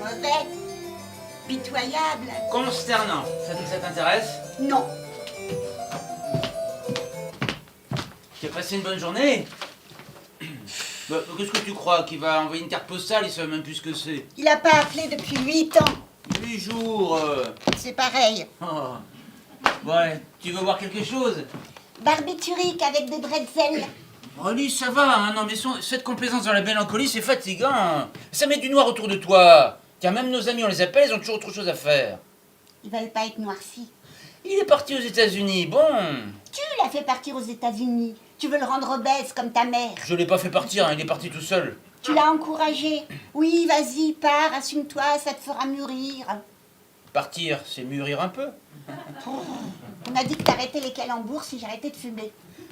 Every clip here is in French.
Mauvais. Pitoyable. Consternant. Ça t'intéresse? Non. Tu as passé une bonne journée? Bah, qu'est-ce que tu crois? Qu'il va envoyer une carte postale? Il sait même plus ce que c'est. Il a pas appelé depuis 8 ans. 8 jours. C'est pareil. Oh. Ouais, tu veux voir quelque chose? Barbiturique avec des bretzels. Oh, Alice, ça va, hein? Non, mais cette complaisance dans la mélancolie, c'est fatigant. Ça met du noir autour de toi. Tiens, même nos amis, on les appelle, ils ont toujours autre chose à faire. Ils veulent pas être noircis. Il est parti aux États-Unis, bon. Tu l'as fait partir aux États-Unis. Tu veux le rendre obèse comme ta mère. Je l'ai pas fait partir, hein, il est parti tout seul. Tu l'as encouragé. Oui, vas-y, pars, assume-toi, ça te fera mûrir. Partir, c'est mûrir un peu. On a dit que t'arrêtais les calembours si j'arrêtais de fumer. De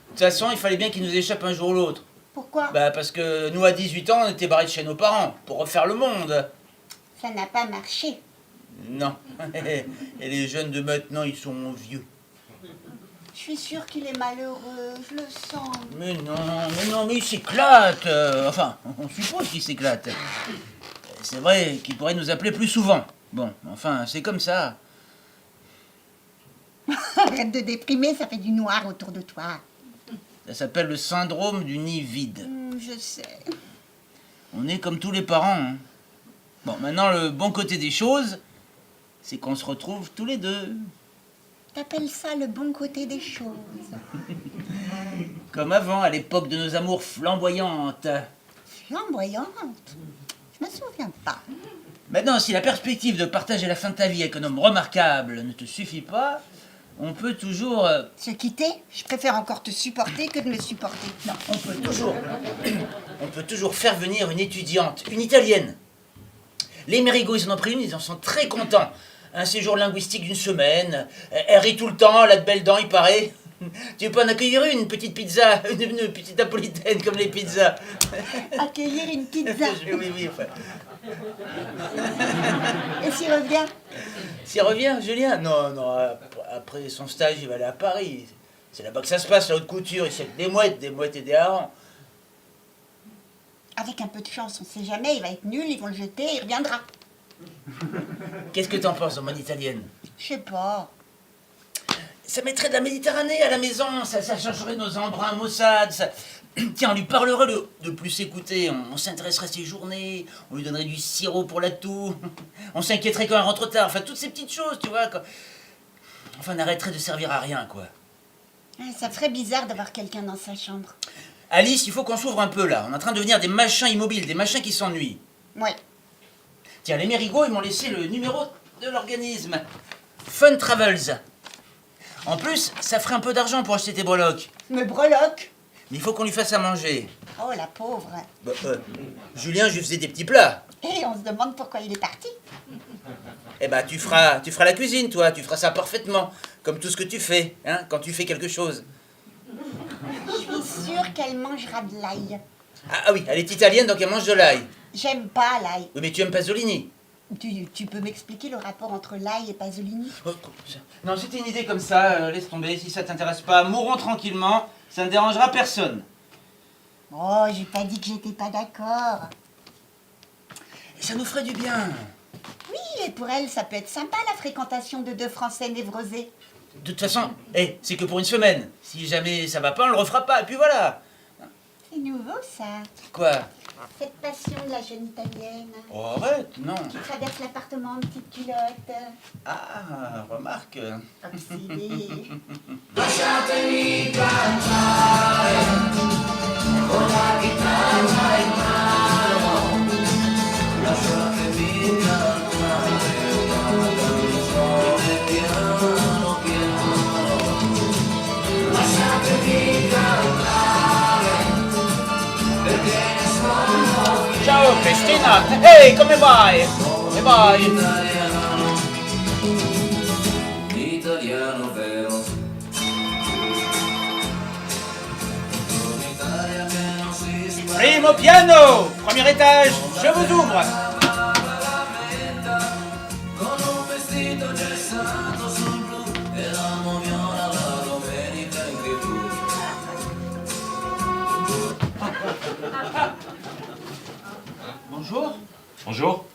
toute façon, il fallait bien qu'il nous échappe un jour ou l'autre. Pourquoi? Bah, parce que nous, à 18 ans, on était barrés de chez nos parents, pour refaire le monde. Ça n'a pas marché. Non. Et les jeunes de maintenant, ils sont vieux. Je suis sûre qu'il est malheureux, je le sens. Mais non, mais il s'éclate. Enfin, on suppose qu'il s'éclate. C'est vrai qu'il pourrait nous appeler plus souvent. Bon, enfin, c'est comme ça. Arrête de déprimer, ça fait du noir autour de toi. Ça s'appelle le syndrome du nid vide. Je sais. On est comme tous les parents. Hein. Bon, maintenant, le bon côté des choses, c'est qu'on se retrouve tous les deux. T'appelles ça le bon côté des choses. Comme avant, à l'époque de nos amours flamboyantes. Flamboyante? Je me souviens pas. Maintenant, si la perspective de partager la fin de ta vie avec un homme remarquable ne te suffit pas, on peut toujours... Se quitter? Je préfère encore te supporter que de me supporter. Non, on peut toujours faire venir une étudiante, une italienne. Les Mérigots, ils en ont pris une, ils en sont très contents. Un séjour linguistique d'une semaine, elle rit tout le temps, elle a de belles dents, il paraît. Tu peux en accueillir une petite pizza, une petite napolitaine comme les pizzas. Accueillir une pizza. Oui, enfin. Et s'il revient? S'il revient, Julien? Non, après son stage, il va aller à Paris. C'est là-bas que ça se passe, la haute couture, il sait que des mouettes et des harengs. Avec un peu de chance, on sait jamais, il va être nul, ils vont le jeter, il reviendra. Qu'est-ce que t'en penses, mon italienne? Je sais pas. Ça mettrait de la Méditerranée à la maison, ça changerait nos embruns maussades, ça... Tiens, on lui parlerait de plus s'écouter, on s'intéresserait à ses journées, on lui donnerait du sirop pour la toux, on s'inquiéterait quand elle rentre tard, enfin toutes ces petites choses, tu vois. Enfin, on arrêterait de servir à rien, quoi. Ça ferait bizarre d'avoir quelqu'un dans sa chambre. Alice, il faut qu'on s'ouvre un peu là, on est en train de devenir des machins immobiles, des machins qui s'ennuient. Ouais. Tiens, les Mérigots, ils m'ont laissé le numéro de l'organisme. Fun Travels. En plus, ça ferait un peu d'argent pour acheter tes breloques. Me breloque. Mais il faut qu'on lui fasse à manger. Oh, la pauvre. Bah, Julien, je lui faisais des petits plats. Et on se demande pourquoi il est parti. Eh ben, tu feras la cuisine, toi. Tu feras ça parfaitement. Comme tout ce que tu fais, hein, quand tu fais quelque chose. Je suis sûre qu'elle mangera de l'ail. Ah oui, elle est italienne, donc elle mange de l'ail. J'aime pas l'ail. Oui, mais tu aimes Pasolini. Tu peux m'expliquer le rapport entre l'ail et Pasolini? Non, c'était une idée comme ça, laisse tomber. Si ça t'intéresse pas, mourons tranquillement. Ça ne dérangera personne. Oh, j'ai pas dit que j'étais pas d'accord. Et ça nous ferait du bien. Oui, et pour elle, ça peut être sympa la fréquentation de deux Français névrosés. De toute façon, c'est que pour une semaine. Si jamais ça va pas, on le refera pas, et puis voilà. C'est nouveau, ça. Quoi? Cette passion de la jeune italienne. Oh, arrête, non. Qui traverse l'appartement en petite culotte. Ah, remarque. Obsédée. Lasciatemi cantare con la chitarra in mano, lasciatemi cantare. Cristina! Ehi, come vai? Come vai? Italiano vero. Un Italia che non si spara. Primo piano! Premier étage, je vous ouvre! Con un vestito gessato sul blu e la moviola la domenica in TV. Bonjour. Bonjour.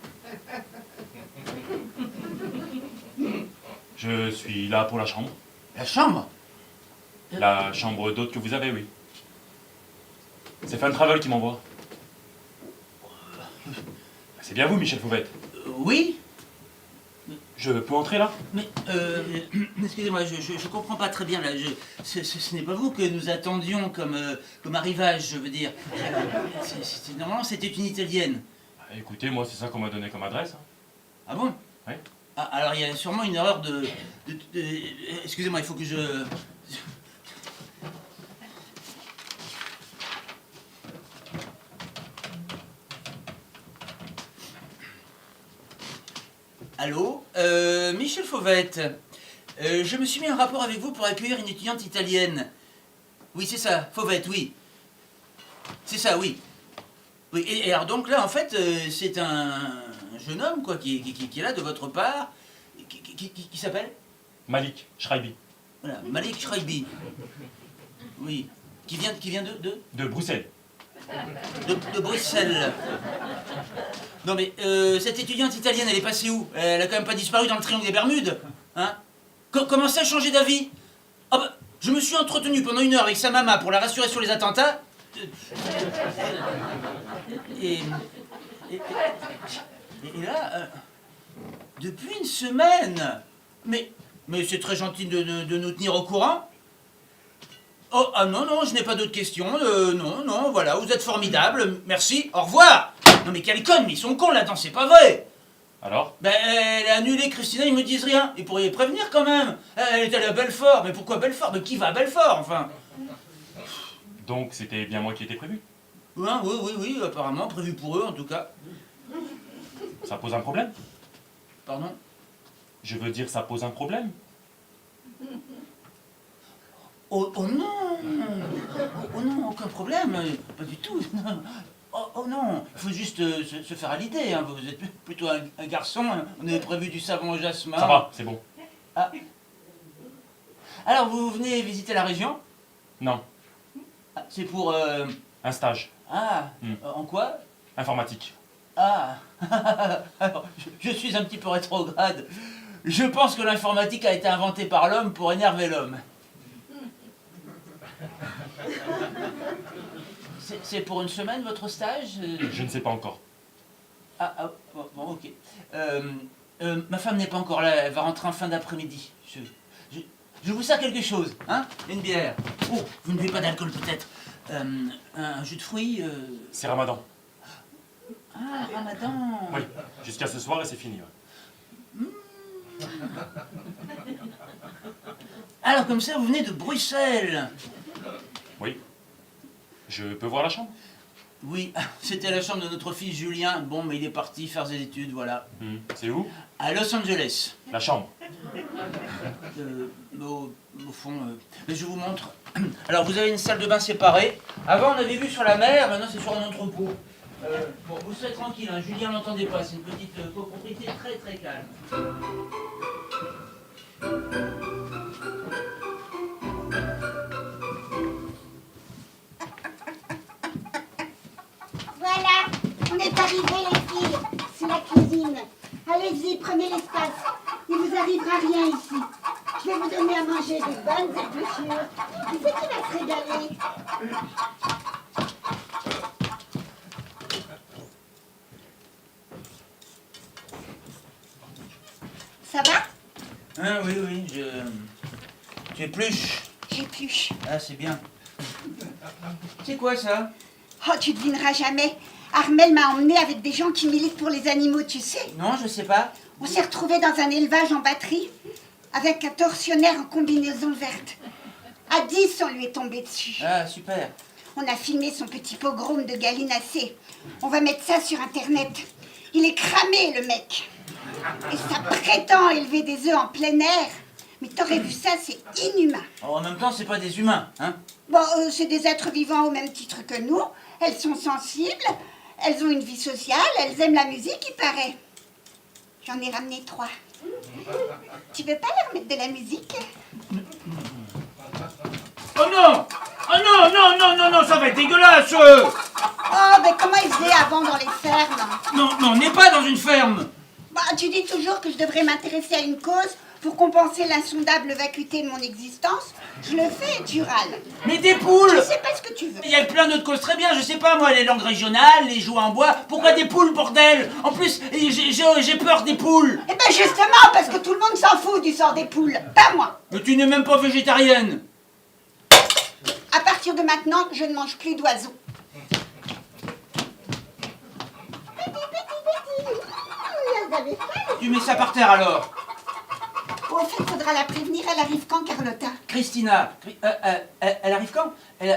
Je suis là pour la chambre. La chambre? La chambre d'hôte que vous avez, oui. C'est Fun Travel qui m'envoie. C'est bien vous, Michel Fauvette. Oui? Je peux entrer là? Mais, excusez-moi, je comprends pas très bien là. Ce n'est pas vous que nous attendions comme arrivage, je veux dire. Normalement, c'était une italienne. Écoutez, moi, c'est ça qu'on m'a donné comme adresse. Ah bon? Oui. Ah, alors, il y a sûrement une erreur excusez-moi, il faut que je... Allô? Michel Fauvette. Je me suis mis en rapport avec vous pour accueillir une étudiante italienne. Oui, c'est ça, Fauvette, oui. C'est ça, oui. Oui, et alors donc là, en fait, c'est un jeune homme, quoi, qui est là de votre part, qui s'appelle? Malik Shraibi. Voilà, Malik Shraibi. Oui. Qui vient De Bruxelles. de Bruxelles. Non mais, cette étudiante italienne, elle est passée où? Elle a quand même pas disparu dans le triangle des Bermudes, hein? Comment ça, changer d'avis? Ah bah, je me suis entretenu pendant 1 heure avec sa maman pour la rassurer sur les attentats. Et là, depuis 1 semaine, mais c'est très gentil de nous tenir au courant. Oh, ah non, je n'ai pas d'autres questions, non, voilà, vous êtes formidable, merci, au revoir. Non mais quelle conne, mais ils sont cons là-dedans, c'est pas vrai. Alors? Ben, elle a annulé Christina, ils me disent rien, ils pourraient prévenir quand même. Elle est allée à Belfort, mais pourquoi Belfort? Mais qui va à Belfort, enfin? Donc, c'était bien moi qui étais prévu? Hein, oui, apparemment, prévu pour eux en tout cas. Ça pose un problème? Pardon? Je veux dire, ça pose un problème? Oh non! Oh non, aucun problème, pas du tout. Oh non, il faut juste se faire à l'idée, hein. Vous êtes plutôt un garçon, on avait prévu du savon au jasmin. Ça va, c'est bon. Ah. Alors vous venez visiter la région? Non, Ah, c'est pour... un stage. Ah, en quoi? Informatique. Ah, alors, je suis un petit peu rétrograde. Je pense que l'informatique a été inventée par l'homme pour énerver l'homme. C'est pour 1 semaine votre stage? Je ne sais pas encore. Bon, ok. Ma femme n'est pas encore là, elle va rentrer en fin d'après-midi. Je vous sers quelque chose, hein? Une bière. Oh, vous ne buvez pas d'alcool peut-être? Un jus de fruits? C'est Ramadan. Ah, Ramadan. Oui, jusqu'à ce soir et c'est fini. Ouais. Alors comme ça, vous venez de Bruxelles? Oui. Je peux voir la chambre? Oui, c'était la chambre de notre fils Julien. Bon, mais il est parti faire ses études, voilà. C'est où? À Los Angeles. La chambre. Au fond, je vous montre. Alors, vous avez une salle de bain séparée. Avant, on avait vu sur la mer, maintenant c'est sur un entrepôt. Bon, vous serez tranquille, hein, Julien n'entendait pas. C'est une petite copropriété très très calme. Voilà, on est arrivés les filles. C'est la cuisine. Allez-y, prenez l'espace. Il vous arrivera rien ici. Je vais vous donner à manger de bonnes épluchures. Qui c'est qui va se régaler? Ça va? Hein, oui, tu épluches. J'épluche. Ah, c'est bien. C'est quoi ça? Oh, tu devineras jamais. Armel m'a emmené avec des gens qui militent pour les animaux, tu sais. Non, je sais pas. On s'est retrouvés dans un élevage en batterie avec un tortionnaire en combinaison verte. À 10, on lui est tombé dessus. Ah, super. On a filmé son petit pogrom de gallinacé. On va mettre ça sur Internet. Il est cramé, le mec. Et ça prétend élever des œufs en plein air. Mais t'aurais vu ça, c'est inhumain. Oh, en même temps, c'est pas des humains, hein. Bon, c'est des êtres vivants au même titre que nous. Elles sont sensibles, elles ont une vie sociale, elles aiment la musique, il paraît. J'en ai ramené 3. Tu veux pas leur mettre de la musique? Oh non! Oh non, non, non, non, non, ça va être dégueulasse! Oh, mais comment ils faisaient avant dans les fermes? Non, non, on n'est pas dans une ferme! Bah, tu dis toujours que je devrais m'intéresser à une cause pour compenser l'insondable vacuité de mon existence. Je le fais, tu râles. Mais des poules! Je sais pas ce que tu veux. Il y a plein d'autres causes très bien, je sais pas moi, les langues régionales, les jouets en bois. Pourquoi des poules, bordel? En plus, j'ai peur des poules! Eh ben justement, parce que tout le monde s'en fout du sort des poules. Pas moi. Mais tu n'es même pas végétarienne! À partir de maintenant, je ne mange plus d'oiseaux. Tu mets ça par terre alors! Au fait, faudra la prévenir, elle arrive quand, Carlotta? Christina, elle arrive quand? Elle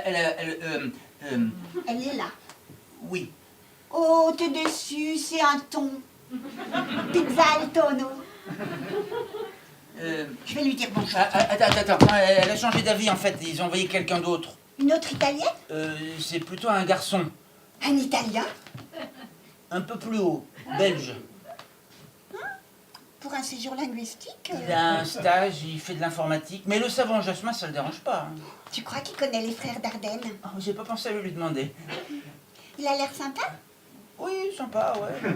est là. Oui. Oh, t'es déçu, c'est un ton. Pizza al tonno. Je vais lui dire bonjour. Attends, elle a changé d'avis en fait, ils ont envoyé quelqu'un d'autre. Une autre italienne? C'est plutôt un garçon, Un italien? un peu plus haut, belge. Pour un séjour linguistique? Il a un stage, il fait de l'informatique, mais le savon jasmin ça le dérange pas. Hein. Tu crois qu'il connaît les frères Dardenne? Oh, j'ai pas pensé à lui demander. Il a l'air sympa? Oui, sympa, ouais.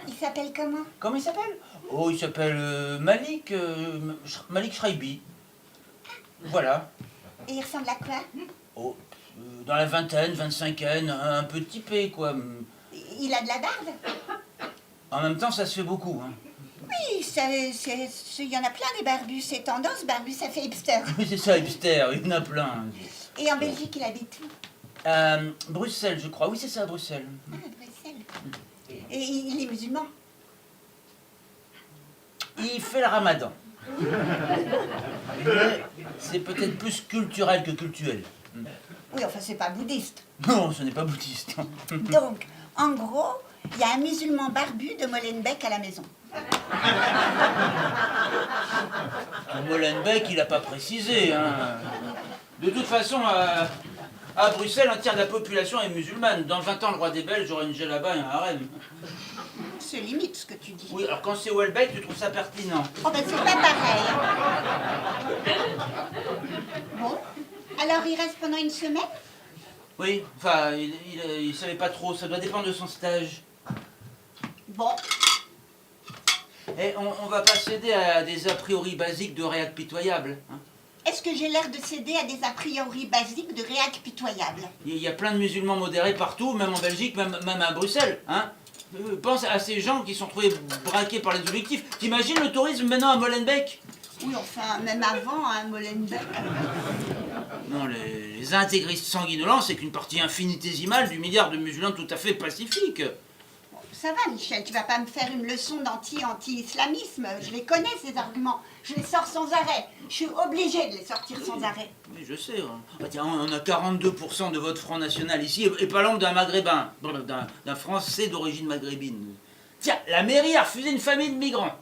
Il s'appelle comment? Comment il s'appelle? Oh, il s'appelle Malik, Malik Shraibi. Voilà. Et il ressemble à quoi? Oh, dans la vingtaine, 25aine, un peu typé, quoi. Il a de la barbe? En même temps, ça se fait beaucoup. Hein. Oui, il y en a plein des barbus. C'est tendance, barbu, ça fait hipster. Oui, c'est ça, hipster, il y en a plein. Et en Belgique, il habite où? Bruxelles, je crois. Oui, c'est ça, Bruxelles. Ah, Bruxelles. Et il est musulman? Il fait le ramadan. Mais c'est peut-être plus culturel que cultuel. Oui, enfin, c'est pas bouddhiste. Non, ce n'est pas bouddhiste. Donc, en gros, il y a un musulman barbu de Molenbeek à la maison. Molenbeek, il n'a pas précisé. Hein. De toute façon, à Bruxelles, un tiers de la population est musulmane. Dans 20 ans, le roi des Belges aura une djellaba et un harem. C'est limite ce que tu dis. Oui, alors quand c'est Welbeck, tu trouves ça pertinent. Oh ben c'est pas pareil. Bon, alors il reste pendant une semaine? Oui, enfin, il savait pas trop, ça doit dépendre de son stage. Bon, Et on va pas céder à des a priori basiques de réac pitoyable. Hein. est-ce que j'ai l'air de céder à des a priori basiques de réac pitoyable? Il y a plein de musulmans modérés partout, même en Belgique, même à Bruxelles. Hein. Pense à ces gens qui sont trouvés braqués par les objectifs. T'imagines le tourisme maintenant à Molenbeek? Oui, enfin, même avant, hein, Molenbeek. Non, les intégristes sanguinolents, c'est qu'une partie infinitésimale du milliard de musulmans tout à fait pacifiques. Ça va, Michel, tu vas pas me faire une leçon d'anti-islamisme. Je les connais, ces arguments. Je les sors sans arrêt. Je suis obligée de les sortir sans arrêt. Oui, je sais. Hein. Ah, tiens, on a 42% de vote Front National ici, et pas l'ombre d'un maghrébin, d'un Français d'origine maghrébine. Tiens, la mairie a refusé une famille de migrants.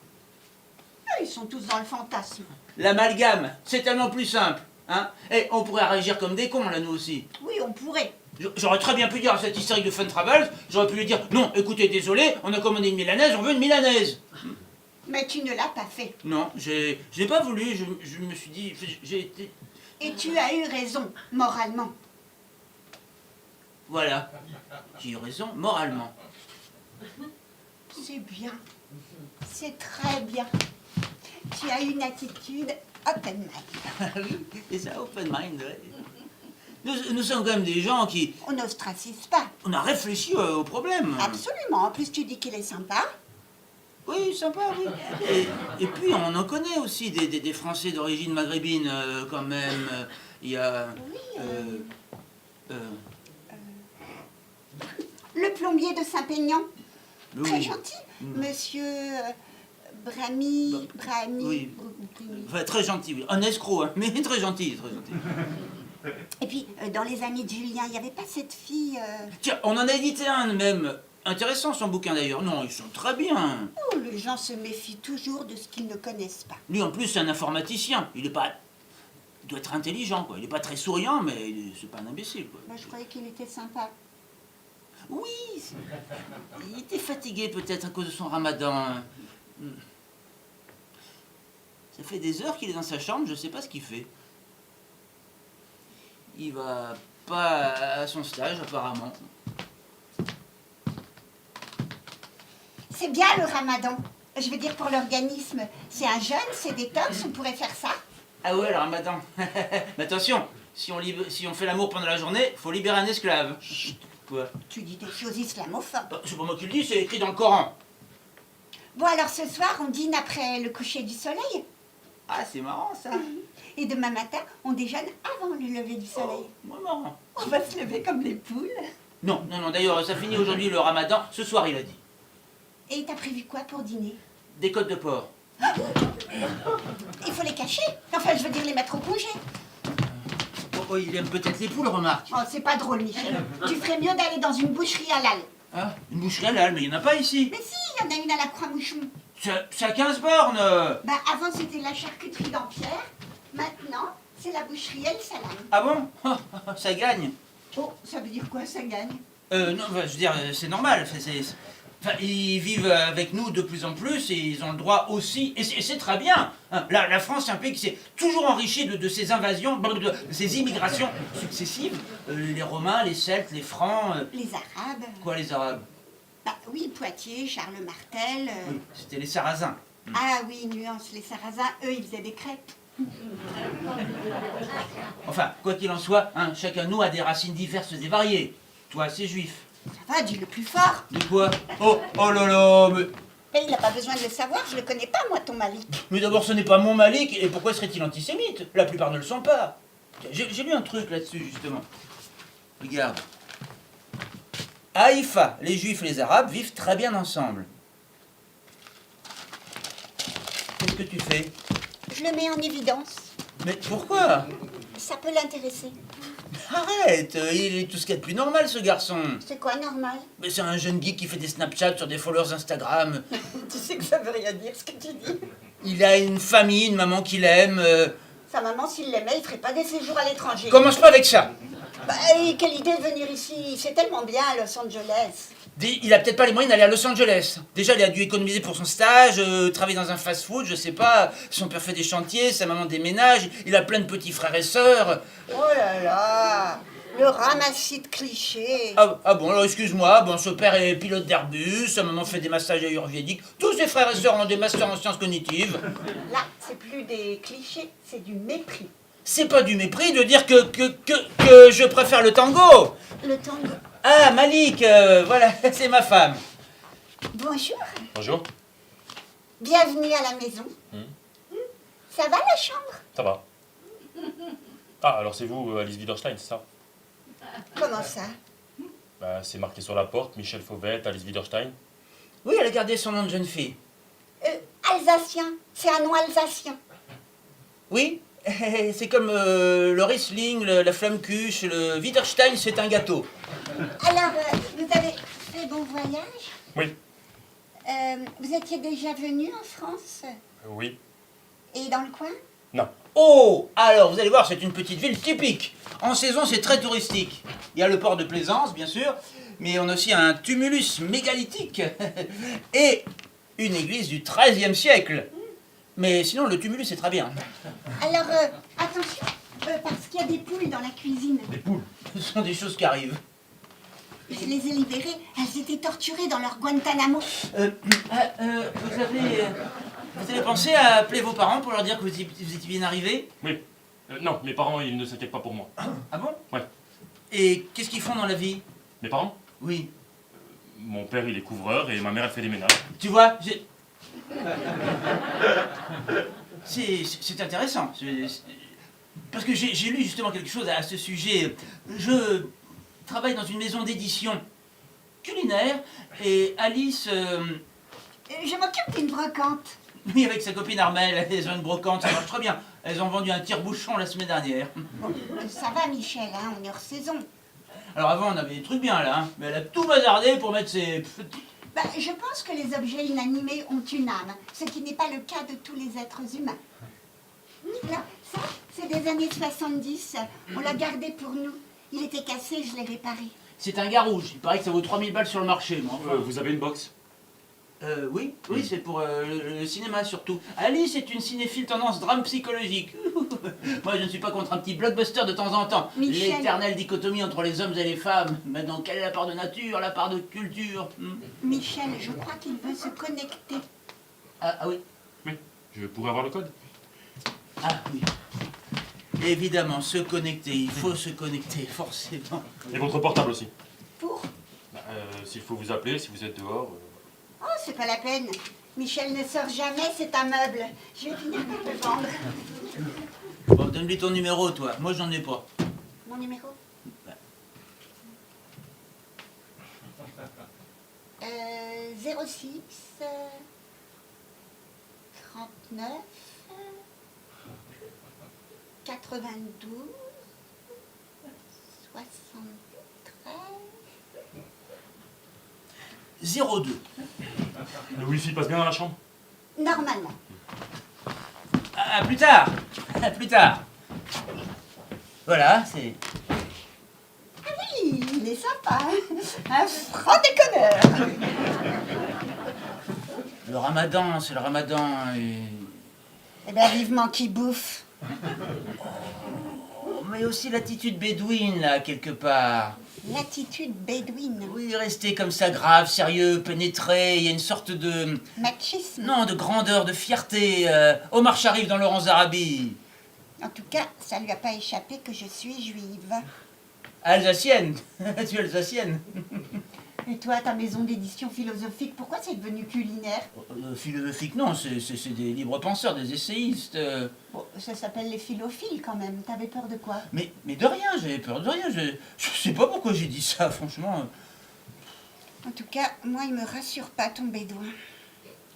Ah, ils sont tous dans le fantasme. L'amalgame, c'est tellement plus simple. Hein. Et on pourrait réagir comme des cons, là, nous aussi. Oui, on pourrait. J'aurais très bien pu dire à cette hystérique de Fun Travels, j'aurais pu lui dire, non, écoutez, désolé, on a commandé une milanaise, on veut une milanaise. Mais tu ne l'as pas fait. Non, je n'ai pas voulu, je me suis dit, j'ai été... Et tu as eu raison, moralement. Voilà, j'ai eu raison, moralement. C'est bien. C'est très bien. Tu as une attitude open mind. Oui, c'est ça, open mind, ouais. Nous sommes quand même des gens qui... On n'ostracise pas. On a réfléchi au problème. Absolument. En plus, tu dis qu'il est sympa. Oui, sympa, oui. Et puis, on en connaît aussi des Français d'origine maghrébine, quand même. Il y a... Le plombier de Saint-Pénian. oui. Très gentil. Monsieur Brami... Oui. Enfin, très gentil, oui. Un escroc, hein, mais très gentil, très gentil. Et puis, dans les amis de Julien, il n'y avait pas cette fille... Tiens, on en a édité un même. Intéressant son bouquin d'ailleurs. Non, ils sont très bien. Oh, les gens se méfient toujours de ce qu'ils ne connaissent pas. Lui en plus c'est un informaticien. Il est pas... Il doit être intelligent quoi. Il est pas très souriant mais c'est pas un imbécile quoi. Moi, je croyais qu'il était sympa. Oui, il était fatigué peut-être à cause de son ramadan. Ça fait des heures qu'il est dans sa chambre, je sais pas ce qu'il fait. Il va pas à son stage apparemment. C'est bien le ramadan. Je veux dire, pour l'organisme, c'est un jeûne, c'est détox, on pourrait faire ça. Ah ouais, le ramadan. Mais attention, si on fait l'amour pendant la journée, faut libérer un esclave. Chut. Quoi? Tu dis des choses islamophobes. Bah, c'est pas moi qui le dis, c'est écrit dans le Coran. Bon, alors ce soir, on dîne après le coucher du soleil. Ah, c'est marrant ça. Et demain matin, on déjeune avant le lever du soleil. Moi marrant. On va se lever comme les poules. Non, non, non, d'ailleurs, ça finit aujourd'hui le ramadan. Ce soir, il a dit. Et t'as prévu quoi pour dîner? Des côtes de porc. Il faut les cacher. Enfin, je veux dire les mettre au congé. Oh, il aime peut-être les poules, remarque. Oh, c'est pas drôle, Michel. Tu ferais mieux d'aller dans une boucherie halal. Ah, une boucherie halal, mais il n'y en a pas ici. Mais si, il y en a une à la Croix-Mouchon. C'est à 15 bornes. Bah, avant, c'était la charcuterie d'Ampierre. Maintenant, c'est la boucherie El Salam. Ah bon? Ça gagne. Oh, ça veut dire quoi, ça gagne? Non, bah, je veux dire, c'est normal. Enfin, ils vivent avec nous de plus en plus et ils ont le droit aussi, et c'est très bien. Hein. La France, c'est un pays qui s'est toujours enrichi de ses invasions, de ses immigrations successives. Les Romains, les Celtes, les Francs. Les Arabes. Quoi, les Arabes? Bah oui, Poitiers, Charles Martel. Oui, c'était les Sarrasins. Ah oui, nuance, les Sarrasins, eux, ils faisaient des crêpes. Enfin, quoi qu'il en soit, hein, chacun de nous a des racines diverses et variées. Toi, c'est juif. Ça va, dis le plus fort. De quoi? Oh là là, Mais il n'a pas besoin de le savoir, je le connais pas, moi, ton Malik. mais d'abord, ce n'est pas mon Malik, et pourquoi serait-il antisémite? La plupart ne le sont pas. J'ai lu un truc là-dessus, justement. Regarde. À Haïfa, les Juifs et les Arabes vivent très bien ensemble. Qu'est-ce que tu fais? Je le mets en évidence. Mais pourquoi? Ça peut l'intéresser. Arrête, il est tout ce qu'il y a de plus normal, ce garçon. C'est quoi, normal? Mais c'est un jeune geek qui fait des Snapchats sur des followers Instagram. Tu sais que ça veut rien dire, ce que tu dis. Il a une famille, une maman qu'il aime. Sa maman, s'il l'aimait, il ferait pas des séjours à l'étranger. Commence pas avec ça. Bah, et quelle idée de venir ici. C'est tellement bien à Los Angeles. Il a peut-être pas les moyens d'aller à Los Angeles. Déjà, il a dû économiser pour son stage, travailler dans un fast-food, je sais pas. Son père fait des chantiers, sa maman des ménages. Il a plein de petits frères et sœurs. Oh là là, le ramassis de clichés. Ah bon, alors excuse-moi, bon, son père est pilote d'Airbus, sa maman fait des massages ayurvédiques. Tous ses frères et sœurs ont des masters en sciences cognitives. Là, c'est plus des clichés, c'est du mépris. C'est pas du mépris de dire que je préfère le tango. Le tango. Ah, Malik, voilà, c'est ma femme. Bonjour, Bonjour. bienvenue à la maison. Ça va la chambre? Ça va. Ah, alors c'est vous, Alice Widerstein, c'est ça? Comment ça? Bah, c'est marqué sur la porte, Michel Fauvette, Alice Widerstein. Oui, elle a gardé son nom de jeune fille. Alsacien, c'est un nom alsacien. Oui, c'est comme le Riesling, la flamme-cuche, le Widerstein, c'est un gâteau. Alors, vous avez fait bon voyage? Oui. Vous étiez déjà venu en France? Oui. Et dans le coin? Non. Oh, alors vous allez voir, c'est une petite ville typique. En saison, c'est très touristique. Il y a le port de Plaisance, bien sûr, mais on a aussi un tumulus mégalithique et une église du XIIIe siècle. Mais sinon, le tumulus, c'est très bien. Alors, attention, parce qu'il y a des poules dans la cuisine. Les poules, ce sont des choses qui arrivent. Je les ai libérées, elles étaient torturées dans leur Guantanamo. Vous avez pensé à appeler vos parents pour leur dire que vous étiez bien arrivés? Oui. Non, mes parents, ils ne s'inquiètent pas pour moi. Ah bon? Ouais. Et qu'est-ce qu'ils font dans la vie? Mes parents? Oui. Mon père, il est couvreur et ma mère, elle fait des ménages. Tu vois, c'est intéressant. Parce que j'ai lu justement quelque chose à ce sujet. Je travaille dans une maison d'édition culinaire et Alice... Je m'occupe d'une brocante. Oui, avec sa copine Armelle, elles ont une brocante, ça marche très bien. Elles ont vendu un tire-bouchon la semaine dernière. Ça va, Michel, hein, on est hors saison. Alors avant, on avait des trucs bien là, hein, mais elle a tout bazardé pour mettre ses... Bah, je pense que les objets inanimés ont une âme, ce qui n'est pas le cas de tous les êtres humains. Là, ça, c'est des années 70. On l'a gardé pour nous. Il était cassé, je l'ai réparé. C'est un gars rouge, il paraît que ça vaut 3000 balles sur le marché, moi. Enfin, Vous avez une box? oui, c'est pour le cinéma surtout. Alice est une cinéphile tendance drame psychologique. Moi, je ne suis pas contre un petit blockbuster de temps en temps. Michel. L'éternelle dichotomie entre les hommes et les femmes. Maintenant, quelle est la part de nature, la part de culture Michel, je crois qu'il veut se connecter. ah oui, Oui. Je pourrais avoir le code? ah oui. Évidemment, se connecter, il faut se connecter, forcément. Et votre portable aussi. Pour? S'il faut vous appeler, si vous êtes dehors. Oh, c'est pas la peine. Michel ne sort jamais, c'est un meuble. Je vais finir par le vendre. Bon, donne-lui ton numéro, toi. Moi, j'en ai pas. Mon numéro 06 39 92 73. 02. Le wifi passe bien dans la chambre? Normalement. À plus tard. À plus tard. Voilà, c'est... Ah oui, il est sympa. Un franc déconneur. Le ramadan, c'est le ramadan et... Eh bien, vivement qu'il bouffe. Mais aussi l'attitude bédouine, là, quelque part. L'attitude bédouine. Oui, rester comme ça, grave, sérieux, pénétré, il y a une sorte de... Machisme. Non, de grandeur, de fierté. Omar Sharif dans Laurence Arabi. En tout cas, ça lui a pas échappé que je suis juive. Alsacienne. Tu es alsacienne. Et toi, ta maison d'édition philosophique, pourquoi c'est devenu culinaire? Philosophique, non, c'est des libres penseurs, des essayistes. Bon, ça s'appelle les philophiles quand même. T'avais peur de quoi? Mais de rien, j'avais peur de rien. Je sais pas pourquoi j'ai dit ça, franchement. En tout cas, moi, il me rassure pas ton bédouin.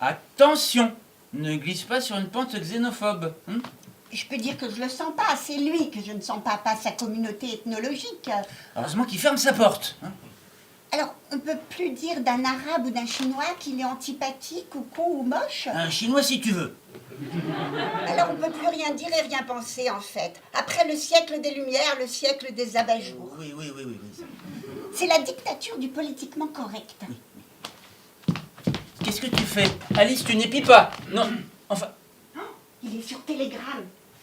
Attention, ne glisse pas sur une pente xénophobe. Hein. Je peux dire que je le sens pas, c'est lui que je ne sens pas sa communauté ethnologique. Heureusement qu'il ferme sa porte. Hein. Alors, on peut plus dire d'un arabe ou d'un chinois qu'il est antipathique ou con ou moche? Un chinois si tu veux. Alors, on peut plus rien dire et rien penser, en fait. Après le siècle des Lumières, le siècle des abat-jours. Oui. C'est la dictature du politiquement correct. Qu'est-ce que tu fais? Alice, tu n'épis pas. Non, enfin... Il est sur Telegram.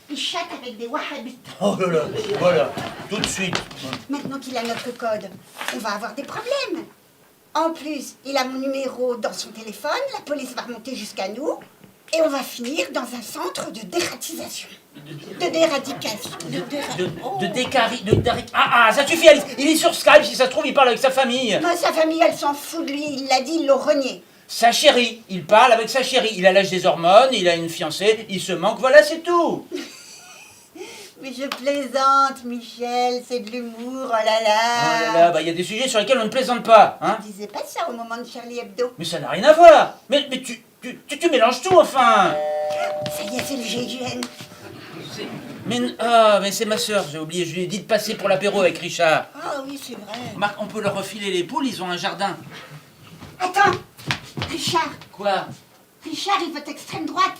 Il chatte avec des wahhabites. Oh là là, voilà, tout de suite. Maintenant qu'il a notre code, on va avoir des problèmes. En plus, il a mon numéro dans son téléphone, la police va remonter jusqu'à nous, et on va finir dans un centre de dératisation. De déradication. Ah, ça suffit, Alice. Il est sur Skype, si ça se trouve, il parle avec sa famille. Non, sa famille, elle s'en fout de lui. Il l'a dit, ils l'ont renié. Sa chérie, il parle avec sa chérie. Il a l'âge des hormones, il a une fiancée, il se manque, voilà, c'est tout. Mais je plaisante, Michel, c'est de l'humour, oh là Oh là. là là, bah il y a des sujets sur lesquels on ne plaisante pas, hein. Je disais pas ça au moment de Charlie Hebdo. Mais ça n'a rien à voir. Mais tu mélanges tout, enfin. Ça y est, c'est le GIGN. Mais c'est ma sœur, j'ai oublié, je lui ai dit de passer pour l'apéro avec Richard. Ah oui, c'est vrai. Marc, on peut leur refiler les poules, ils ont un jardin. Attends, Richard, Quoi? Richard, il vote extrême droite.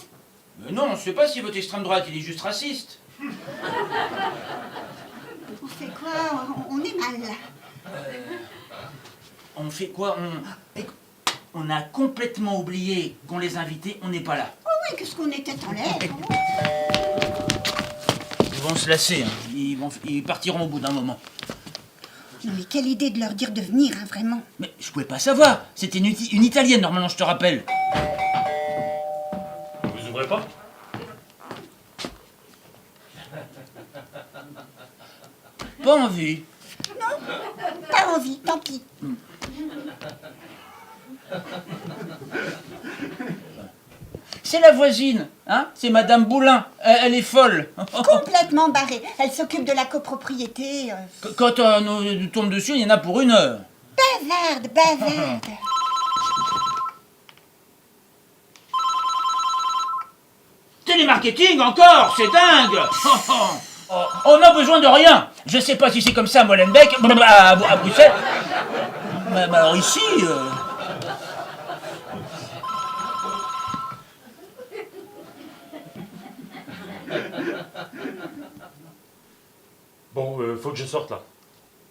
Mais non, on ne sait pas s'il vote extrême droite, il est juste raciste. On fait quoi? On est mal là. On fait quoi? On a complètement oublié qu'on les invitait, on n'est pas là. Oh oui, qu'est-ce qu'on était en l'air. Ils vont se lasser, hein. Ils partiront au bout d'un moment. Non mais quelle idée de leur dire de venir, hein, vraiment. Mais je pouvais pas savoir, c'était une Italienne normalement, je te rappelle. Vous ouvrez pas? Pas envie. Pas envie, tant pis. C'est la voisine, hein? C'est Madame Boulin, elle est folle. Complètement barrée. Elle s'occupe de la copropriété. Quand on nous tombe dessus, il y en a pour 1 heure. Bavarde. télémarketing encore, c'est dingue. On a besoin de rien. Je sais pas si c'est comme ça à Molenbeek, à Bruxelles. Mais alors ici... Bon, faut que je sorte là.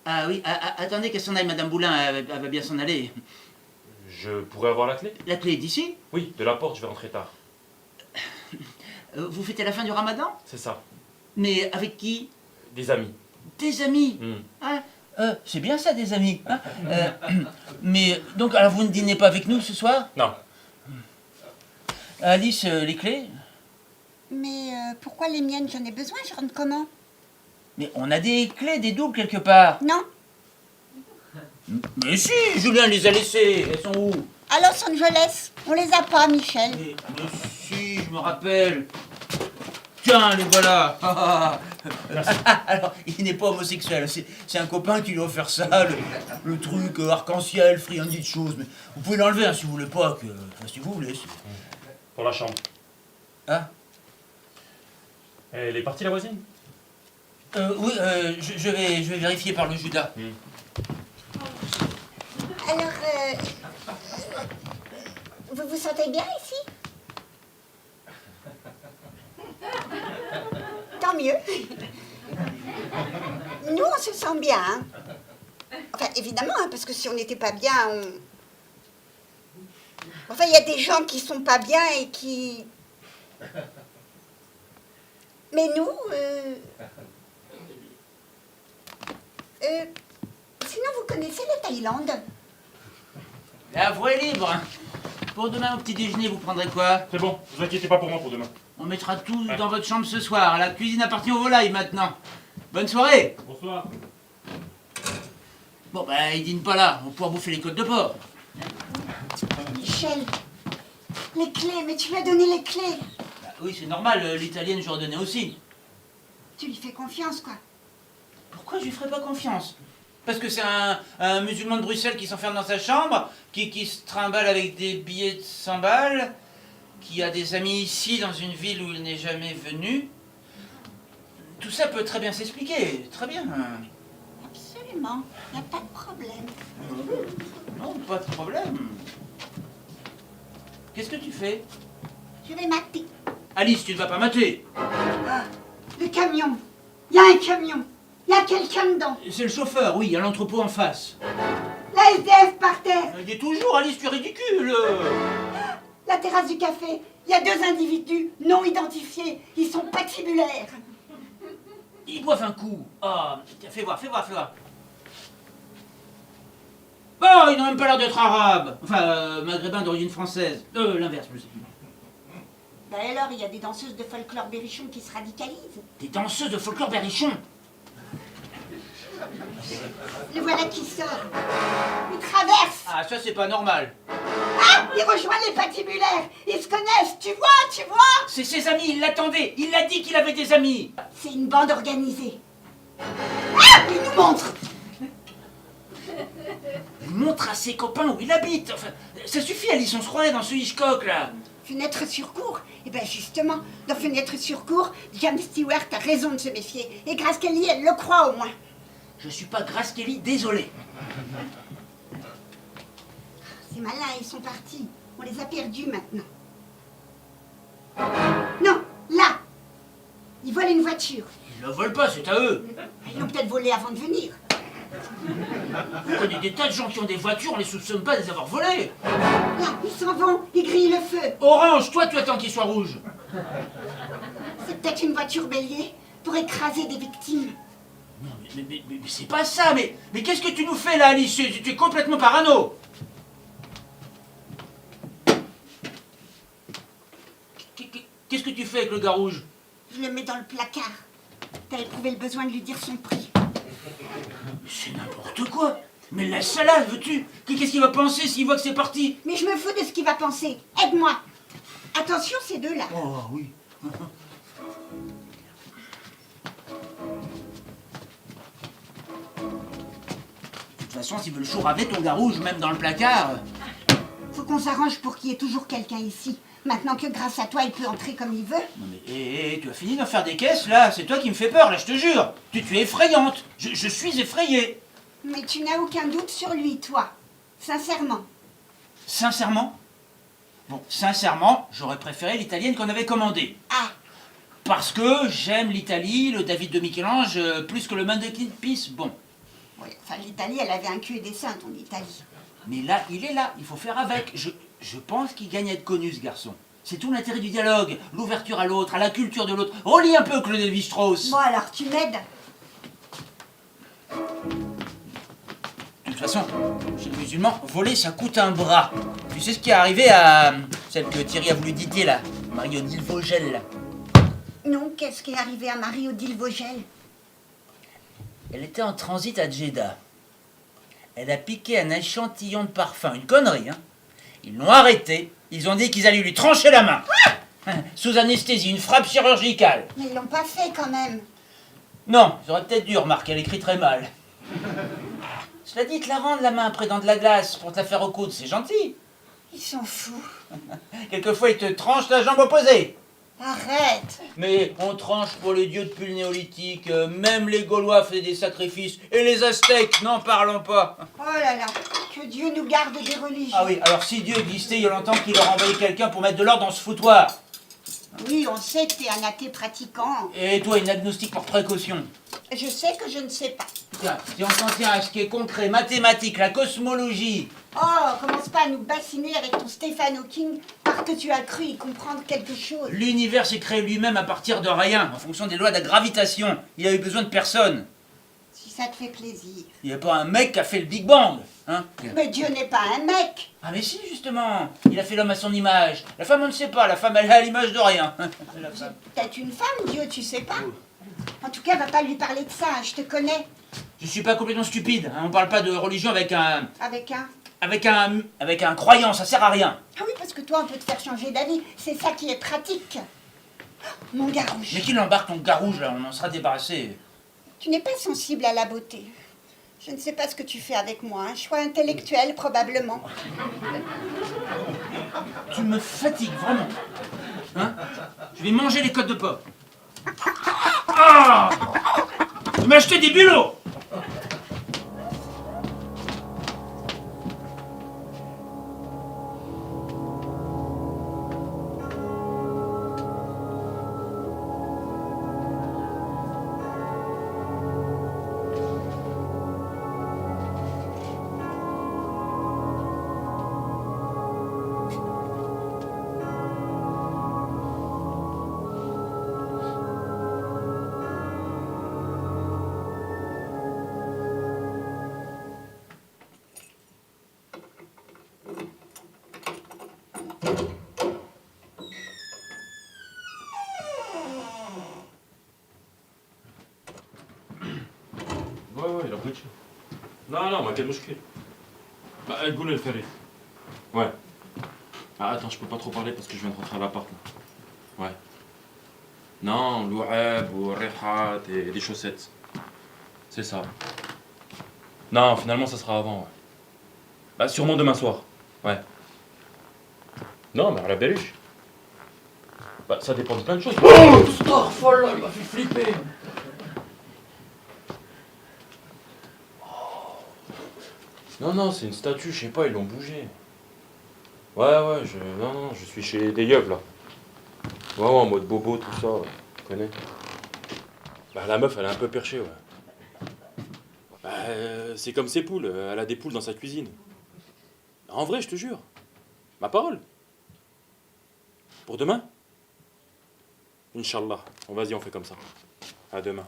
Ah oui, attendez qu'elle s'en aille, Madame Boulin, elle va bien s'en aller. Je pourrais avoir la clé? La clé est d'ici? Oui, de la porte, je vais rentrer tard. Vous fêtez la fin du ramadan? C'est ça. Mais avec qui? Des amis. Des amis? Hmm. Ah, c'est bien ça, des amis. Hein. Mais donc, alors vous ne dînez pas avec nous ce soir? Non. Alice, les clés? Mais pourquoi les miennes? J'en ai besoin, je rentre comment? Mais on a des clés, des doubles quelque part. Non. Mais si, Julien les a laissées. Elles sont où? À Los Angeles, on les a pas, Michel. Mais si, je me rappelle. Tiens, les voilà. Alors, il n'est pas homosexuel. C'est un copain qui lui a offert ça, le truc arc-en-ciel, friandis de choses. Mais vous pouvez l'enlever hein, si vous voulez pas. Enfin, si vous voulez. Pour la chambre. Hein? Elle est partie la voisine? Oui, je vais vérifier par le Judas. Alors, vous vous sentez bien ici? Tant mieux. Nous, on se sent bien. Hein. Enfin, évidemment, hein, parce que si on n'était pas bien, on... Enfin, il y a des gens qui sont pas bien et qui... Mais nous... Sinon, vous connaissez la Thaïlande? La voie est libre. Pour demain au petit déjeuner, vous prendrez quoi? C'est bon, vous inquiétez pas pour moi pour demain. On mettra tout dans votre chambre ce soir. La cuisine appartient aux volailles maintenant. Bonne soirée. Bonsoir. Bon, bah, il dîne pas là. On va pouvoir bouffer les côtes de porc. Michel, les clés, mais tu m'as donné les clés. Bah, oui, c'est normal. L'italienne, je redonnais aussi. Tu lui fais confiance, quoi. Pourquoi je lui ferais pas confiance? Parce que c'est un musulman de Bruxelles qui s'enferme dans sa chambre, qui se trimballe avec des billets de 100 balles, qui a des amis ici dans une ville où il n'est jamais venu. Tout ça peut très bien s'expliquer, très bien. Absolument, il n'y a pas de problème. Non, pas de problème. Qu'est-ce que tu fais? Je vais mater. Alice, tu ne vas pas mater. Ah, le camion. Il y a un camion. Il y a quelqu'un dedans. C'est le chauffeur, oui, à l'entrepôt en face. La SDF par terre. Il est toujours, Alice, tu es ridicule. La terrasse du café. Il y a 2 individus non identifiés. Ils sont patibulaires. Ils boivent un coup. Ah, fais voir, fais voir, fais voir. Bon, ils n'ont même pas l'air d'être arabes. Enfin, maghrébins d'origine française. L'inverse, plus. Ben alors, il y a des danseuses de folklore berrichon qui se radicalisent. Des danseuses de folklore berrichon. Le voilà qui sort. Il traverse. Ah, ça, c'est pas normal. Ah, il rejoint les patibulaires. Ils se connaissent, tu vois, tu vois. C'est ses amis, il l'attendait. Il l'a dit qu'il avait des amis. C'est une bande organisée. Ah, il nous montre. Il montre à ses copains où il habite. Enfin, ça suffit, Alice, on se croirait dans ce Hitchcock, là. Fenêtre sur cour. Et bien justement, dans Fenêtre sur cour, James Stewart a raison de se méfier. Et Grace Kelly, elle le croit au moins. Je suis pas Grace Kelly, désolé. C'est malin, ils sont partis. On les a perdus maintenant. Non, là. Ils volent une voiture. Ils la volent pas, c'est à eux. Ils l'ont peut-être volée avant de venir. On connaît des tas de gens qui ont des voitures, on les soupçonne pas de les avoir volées. Là, ils s'en vont, ils grillent le feu. Orange, toi tu attends qu'il soit rouge. C'est peut-être une voiture bélier pour écraser des victimes. Non, mais c'est pas ça, mais qu'est-ce que tu nous fais là, Alice? Tu es complètement parano. Qu'est-ce que tu fais avec le gars rouge? Je le mets dans le placard. T'as éprouvé le besoin de lui dire son prix. C'est n'importe quoi. Mais laisse-la là, veux-tu? Qu'est-ce qu'il va penser s'il voit que c'est parti? Mais je me fous de ce qu'il va penser. Aide-moi. Attention, ces deux-là. Oh oui. De toute façon, s'ils veulent chouraver ton gars rouge, même dans le placard... Faut qu'on s'arrange pour qu'il y ait toujours quelqu'un ici. Maintenant que grâce à toi, il peut entrer comme il veut. Non mais, tu as fini d'en faire des caisses, là? C'est toi qui me fais peur, là, je te jure. Tu es effrayante. Je suis effrayé. Mais tu n'as aucun doute sur lui, toi. Sincèrement. Sincèrement? Bon, sincèrement, j'aurais préféré l'italienne qu'on avait commandée. Ah, Parce que j'aime l'Italie, le David de Michel-Ange, plus que le Mannequin de Pisse. Bon. oui, enfin l'Italie, elle avait un cul et des seins, ton Italie. Mais là, il est là, il faut faire avec. Je pense qu'il gagne à être connu, ce garçon. C'est tout l'intérêt du dialogue, l'ouverture à l'autre, à la culture de l'autre. Relis un peu Claude Lévi-Strauss. Bon alors, tu m'aides. De toute façon, chez les musulmans, voler, ça coûte un bras. Tu sais ce qui est arrivé à celle que Thierry a voulu diter, là, Marie-Odile Vogel, là. Non, qu'est-ce qui est arrivé à Marie-Odile Vogel? Elle était en transit à Jeddah. Elle a piqué un échantillon de parfum, une connerie, hein. Ils l'ont arrêtée, ils ont dit qu'ils allaient lui trancher la main. Sous anesthésie, une frappe chirurgicale. Mais ils l'ont pas fait quand même. Non, ça aurait peut-être dû, remarque, elle écrit très mal. Cela dit, te la rendre la main près dans de la glace pour te la faire recoudre, c'est gentil. Ils s'en foutent. Quelquefois, ils te tranchent la jambe opposée. Arrête. Mais on tranche pour les dieux depuis le néolithique, même les Gaulois faisaient des sacrifices, et les Aztèques, n'en parlons pas. Oh là là, que Dieu nous garde des religions. Ah oui, alors si Dieu existait, il y a longtemps qu'il aurait envoyé quelqu'un pour mettre de l'ordre dans ce foutoir. Oui, on sait que t'es un athée pratiquant. Et toi, une agnostique par précaution. Je sais que je ne sais pas. Tiens, si on s'en tient à ce qui est concret, mathématiques, la cosmologie. Oh, commence pas à nous bassiner avec ton Stephen Hawking parce que tu as cru y comprendre quelque chose. L'univers s'est créé lui-même à partir de rien, en fonction des lois de la gravitation. Il a eu besoin de personne. Si ça te fait plaisir. Il n'y a pas un mec qui a fait le Big Bang, hein. Mais Dieu n'est pas un mec. Ah mais si, justement, il a fait l'homme à son image. La femme, on ne sait pas, la femme, elle est à l'image de rien. La femme. Peut-être une femme, Dieu, tu sais pas. En tout cas, va pas lui parler de ça, hein, je te connais. Je suis pas complètement stupide, hein. On parle pas de religion avec un... Avec un... Avec un croyant, ça sert à rien. Ah oui, parce que toi, on peut te faire changer d'avis. C'est ça qui est pratique. Mon garouche. Mais qui l'embarque ton garouge, là, on en sera débarrassé. Tu n'es pas sensible à la beauté. Je ne sais pas ce que tu fais avec moi. Un choix intellectuel, probablement. Tu me fatigues, vraiment. Hein? Je vais manger les côtes de porc. Ah! Tu m'as acheté des bulots! Ouais, il a pris de chez. Non, ما كان مشكل. Bah, قول الفريق. Ouais. Ah, attends, je peux pas trop parler parce que je viens de rentrer à l'appart là. Ouais. Non, l'ouab ou rihat et des chaussettes. C'est ça. Non, finalement, ça sera avant, ouais. Bah, sûrement demain soir. Ouais. Non, mais à la beluche. Bah, ça dépend de plein de choses. Oh, Starfall, il m'a fait flipper. Non, c'est une statue, je sais pas, ils l'ont bougé. Ouais, non, je suis chez des yeux là. Ouais, en mode bobo, tout ça, ouais. Tu connais. Bah, la meuf, elle est un peu perchée, ouais. Bah, c'est comme ses poules, elle a des poules dans sa cuisine. En vrai, je te jure. Ma parole. Pour demain? Inch'Allah. Bon, vas-y, on fait comme ça. À demain.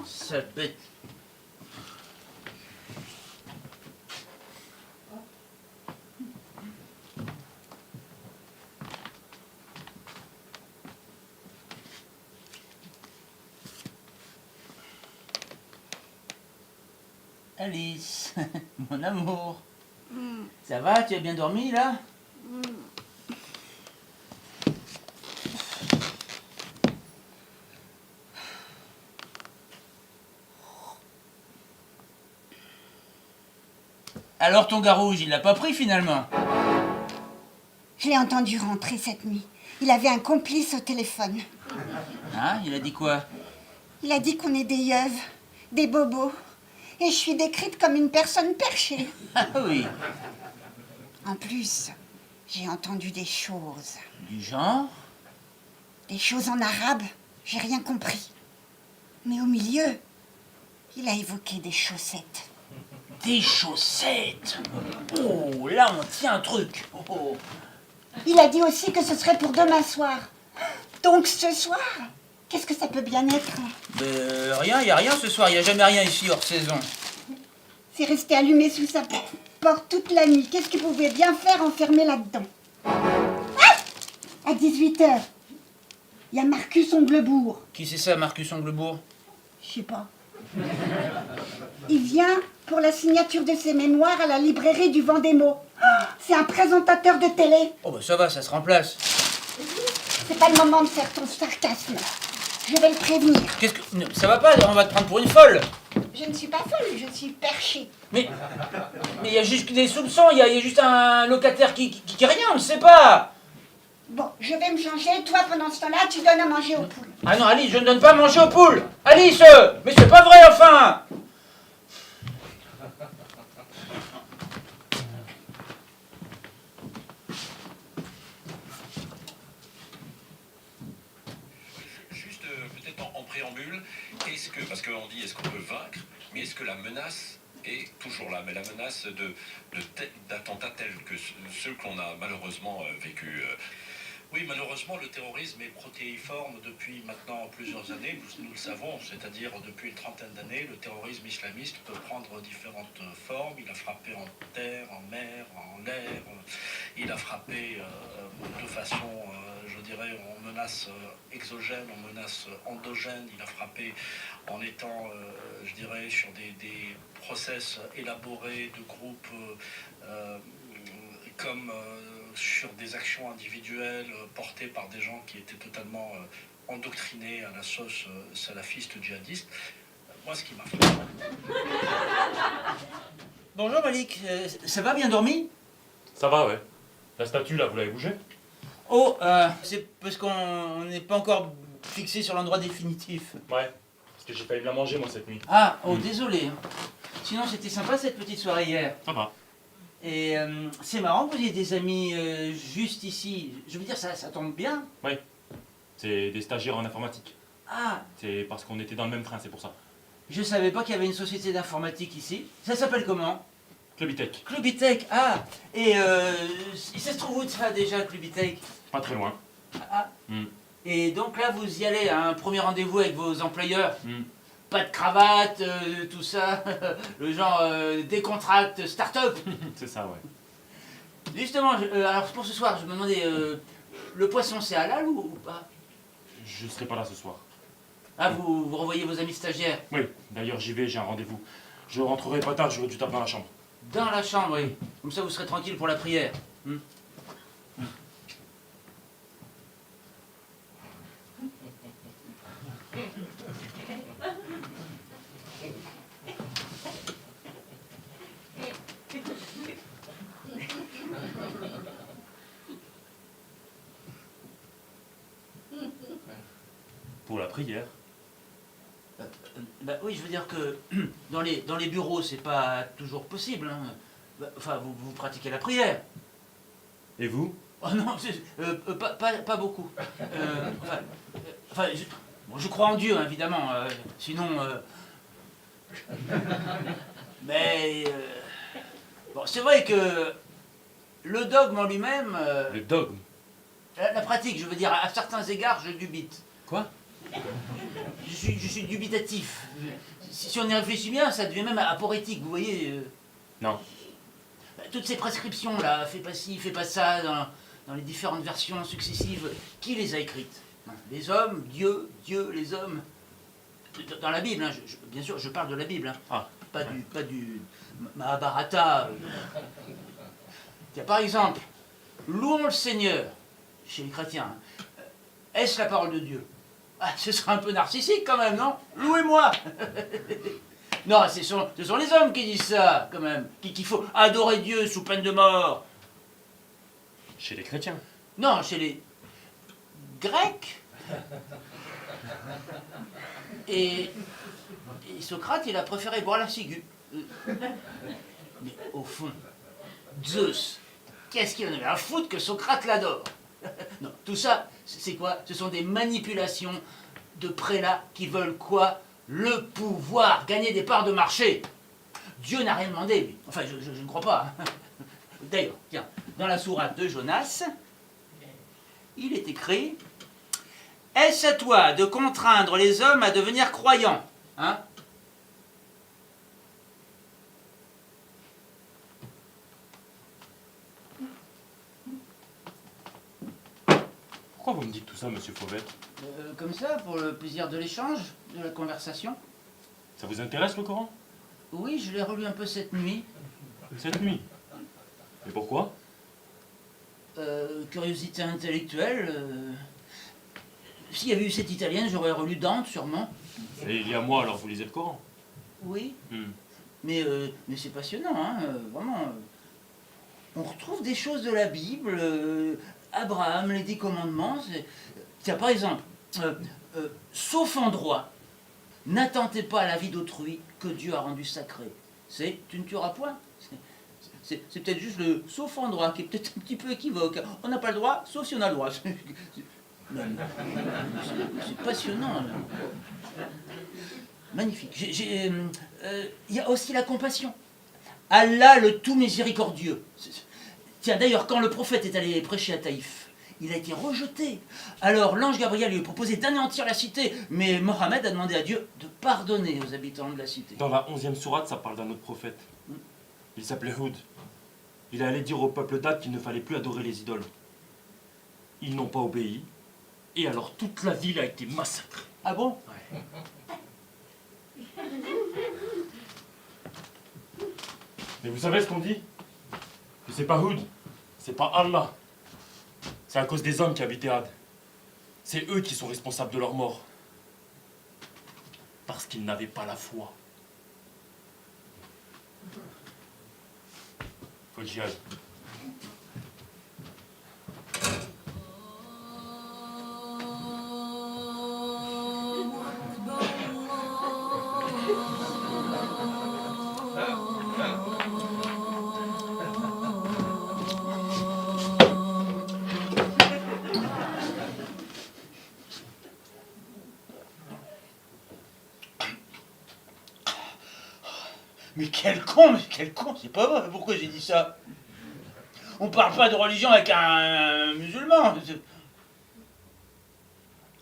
Sale bête. Alice, mon amour. Ça va, tu as bien dormi là? Alors ton gars rouge, il l'a pas pris finalement? Je l'ai entendu rentrer cette nuit. Il avait un complice au téléphone. Hein? Il a dit quoi? Il a dit qu'on est des yeuves, des bobos. Et je suis décrite comme une personne perchée. Ah oui. En plus, j'ai entendu des choses. Du genre? Des choses en arabe. J'ai rien compris. Mais au milieu, il a évoqué des chaussettes. Des chaussettes. Oh, là on tient un truc. Oh. Il a dit aussi que ce serait pour demain soir. Donc ce soir, qu'est-ce que ça peut bien être? Rien, y a rien ce soir, y a jamais rien ici hors saison. C'est resté allumé sous sa porte toute la nuit. Qu'est-ce qu'il pouvait bien faire enfermé là-dedans? À 18h, il y a Marcus Onglebourg. Qui c'est ça, Marcus Onglebourg? Je sais pas. Il vient pour la signature de ses mémoires à la librairie du Vendémo. C'est un présentateur de télé. Oh bah ça va, ça se remplace. C'est pas le moment de faire ton sarcasme. Je vais le prévenir. Qu'est-ce que... Ça va pas, on va te prendre pour une folle. Je ne suis pas folle, je suis perchée. Mais il y a juste des soupçons, il y a juste un locataire qui rien, on ne sait pas. Bon, je vais me changer. Toi, pendant ce temps-là, tu donnes à manger aux poules. Ah non, Alice, je ne donne pas à manger aux poules. Alice, mais c'est pas vrai, enfin. Juste peut-être en préambule, est-ce que, parce qu'on dit est-ce qu'on peut vaincre, mais est-ce que la menace est toujours là, mais la menace d'attentats tels que ceux qu'on a malheureusement vécu. Oui, malheureusement, le terrorisme est protéiforme depuis maintenant plusieurs années, nous le savons, c'est-à-dire depuis une trentaine d'années, le terrorisme islamiste peut prendre différentes formes. Il a frappé en terre, en mer, en l'air, il a frappé de façon, je dirais, en menace exogène, en menace endogène, il a frappé en étant, je dirais, sur des process élaborés de groupes comme sur des actions individuelles portées par des gens qui étaient totalement endoctrinés à la sauce salafiste djihadiste. Moi, ce qui m'a fait... Bonjour Malik, ça va, bien dormi? Ça va, ouais. La statue, là, vous l'avez bougée? Oh, c'est parce qu'on n'est pas encore fixé sur l'endroit définitif. Ouais. Parce que j'ai failli me la manger, moi, cette nuit. Ah, oh, désolé. Sinon, c'était sympa cette petite soirée hier. Ça va. Et c'est marrant que vous ayez des amis juste ici. Je veux dire, ça tombe bien. Ouais. C'est des stagiaires en informatique. Ah, C'est parce qu'on était dans le même train, c'est pour ça. je savais pas qu'il y avait une société d'informatique ici. Ça s'appelle comment? Clubitech. Clubitech, ah. Et ça se trouve où ça déjà, Clubitech? Pas très loin. Ah. Et donc là, vous y allez à un premier rendez-vous avec vos employeurs. Pas de cravate, tout ça, le genre décontracte, start-up. C'est ça, ouais. Justement, alors pour ce soir, je me demandais, le poisson c'est halal ou pas? Je serai pas là ce soir. Ah, vous revoyez vos amis stagiaires? Oui, d'ailleurs j'y vais, j'ai un rendez-vous. Je rentrerai pas tard, j'aurai du taf dans la chambre. Dans la chambre, oui. Comme ça, vous serez tranquille pour la prière. Pour la prière. Bah oui, je veux dire que dans les bureaux, c'est pas toujours possible. Hein. Bah, enfin, vous pratiquez la prière. Et vous? Oh non, pas beaucoup. Bon, je crois en Dieu, hein, évidemment. Sinon... Mais... bon, c'est vrai que le dogme en lui-même... Le dogme? La pratique, je veux dire, à certains égards, je dubite. Quoi? Je suis dubitatif. Si on y réfléchit bien, ça devient même aporétique, vous voyez. Non. Toutes ces prescriptions-là, fais pas ci, fais pas ça, dans les différentes versions successives, qui les a écrites? Les hommes, Dieu, les hommes. Dans la Bible, hein, bien sûr, je parle de la Bible. Hein. Ah. pas du Mahabharata. Tiens, par exemple, louons le Seigneur, chez les chrétiens. Est-ce la parole de Dieu? Ah, ce serait un peu narcissique quand même, non? Louez-moi. Non, ce sont les hommes qui disent ça, quand même. Qu'il faut adorer Dieu sous peine de mort. Chez les chrétiens. Non, chez les Grecs. Et Socrate, il a préféré boire la ciguë. Mais au fond, Zeus, qu'est-ce qu'il en avait à foutre que Socrate l'adore? Non, tout ça, c'est quoi? Ce sont des manipulations de prélats qui veulent quoi? Le pouvoir, gagner des parts de marché. Dieu n'a rien demandé, lui. Enfin, je ne crois pas. D'ailleurs, tiens, dans la sourate de Jonas, il est écrit: est-ce à toi de contraindre les hommes à devenir croyants? Hein? Pourquoi vous me dites tout ça, monsieur Fauvette? Comme ça, pour le plaisir de l'échange, de la conversation. Ça vous intéresse le Coran? Oui, je l'ai relu un peu cette nuit. Cette nuit? Et pourquoi? Curiosité intellectuelle. S'il y avait eu cette italienne, j'aurais relu Dante, sûrement. Et il y a moi, alors vous lisez le Coran? Oui. Hmm. Mais c'est passionnant, hein, vraiment. On retrouve des choses de la Bible, Abraham, les 10 commandements. Tiens, par exemple, sauf en droit, n'attentez pas à la vie d'autrui que Dieu a rendu sacrée. C'est tu ne tueras point. C'est peut-être juste le sauf en droit qui est peut-être un petit peu équivoque. On n'a pas le droit, sauf si on a le droit. C'est passionnant. Magnifique. Il y a aussi la compassion. Allah le tout miséricordieux. Tiens, d'ailleurs, quand le prophète est allé prêcher à Taïf, il a été rejeté. Alors l'ange Gabriel lui a proposé d'anéantir la cité, mais Mohammed a demandé à Dieu de pardonner aux habitants de la cité. Dans la 11e sourate, ça parle d'un autre prophète. Il s'appelait Houd. Il allait dire au peuple d'Ad qu'il ne fallait plus adorer les idoles. Ils n'ont pas obéi, et alors toute la ville a été massacrée. Ah bon? Mais vous savez ce qu'on dit? Que c'est pas Houd, c'est pas Allah. C'est à cause des hommes qui habitaient Ad. C'est eux qui sont responsables de leur mort. Parce qu'ils n'avaient pas la foi. Faut que j'y aille. Mais quel con, c'est pas vrai, pourquoi j'ai dit ça? On parle pas de religion avec un musulman.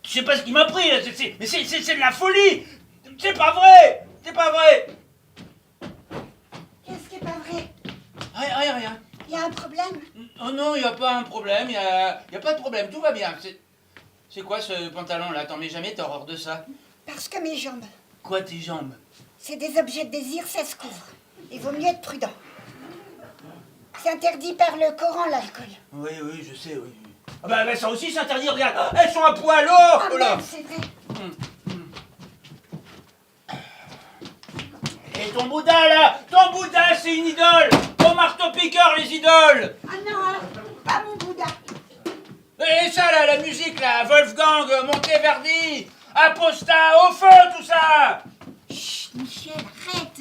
Je sais pas ce qu'il m'a pris, là, mais c'est de la folie. C'est pas vrai, c'est pas vrai. Qu'est-ce qui est pas vrai? Rien. Il y a un problème? Oh non, il y a pas un problème, il y a pas de problème, tout va bien. C'est quoi ce pantalon là? T'en mets jamais, t'as horreur de ça? Parce que mes jambes, Quoi tes jambes? c'est des objets de désir, ça se couvre. Il vaut mieux être prudent. C'est interdit par le Coran, l'alcool. Oui, je sais, oui. Ah bah ça aussi c'est interdit, regarde, elles sont à poil, Ah oh là. merde, c'est vrai. Et ton Bouddha là, c'est une idole. Au marteau-piqueur les idoles. Ah non, hein, pas mon Bouddha. Et ça là, la musique là, Wolfgang, Monteverdi, Apostat, au feu tout ça. Chut, Michel, arrête.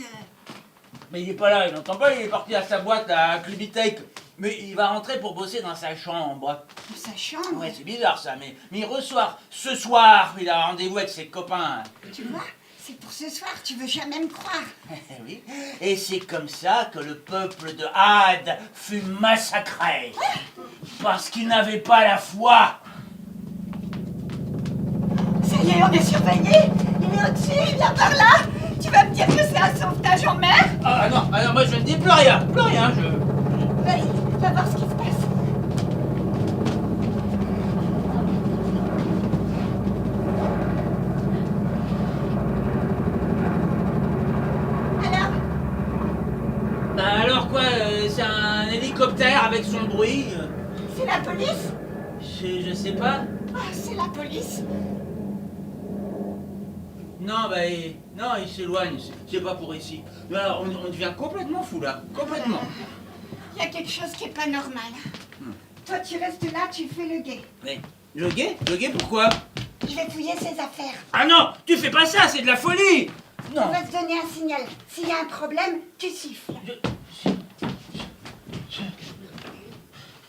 Mais il est pas là, il n'entend pas, il est parti à sa boîte là, à Clubitech. Mais il va rentrer pour bosser dans sa chambre. Sa chambre. Ouais, c'est bizarre ça, mais il reçoit ce soir, il a rendez-vous avec ses copains. Tu vois, c'est pour ce soir, tu veux jamais me croire. Oui, et c'est comme ça que le peuple de Had fut massacré. Parce qu'il n'avait pas la foi. Ça y est, on est surveillé. Il est au-dessus, il vient par là. Tu vas me dire que c'est un sauvetage en mer? Ah non, moi je ne dis plus rien, Vas-y, va voir ce qui se passe. Alors, avec son bruit. C'est la police? Je sais pas. Ah, c'est la police. Non, bah, non, il s'éloigne. C'est pas pour ici. Mais alors, on devient complètement fou là. Complètement. Il y a quelque chose qui est pas normal. Toi, tu restes là, tu fais le guet. Mais le guet pourquoi? Je vais fouiller ses affaires. Ah non, tu fais pas ça, c'est de la folie. On Non. va se donner un signal. S'il y a un problème, tu siffles.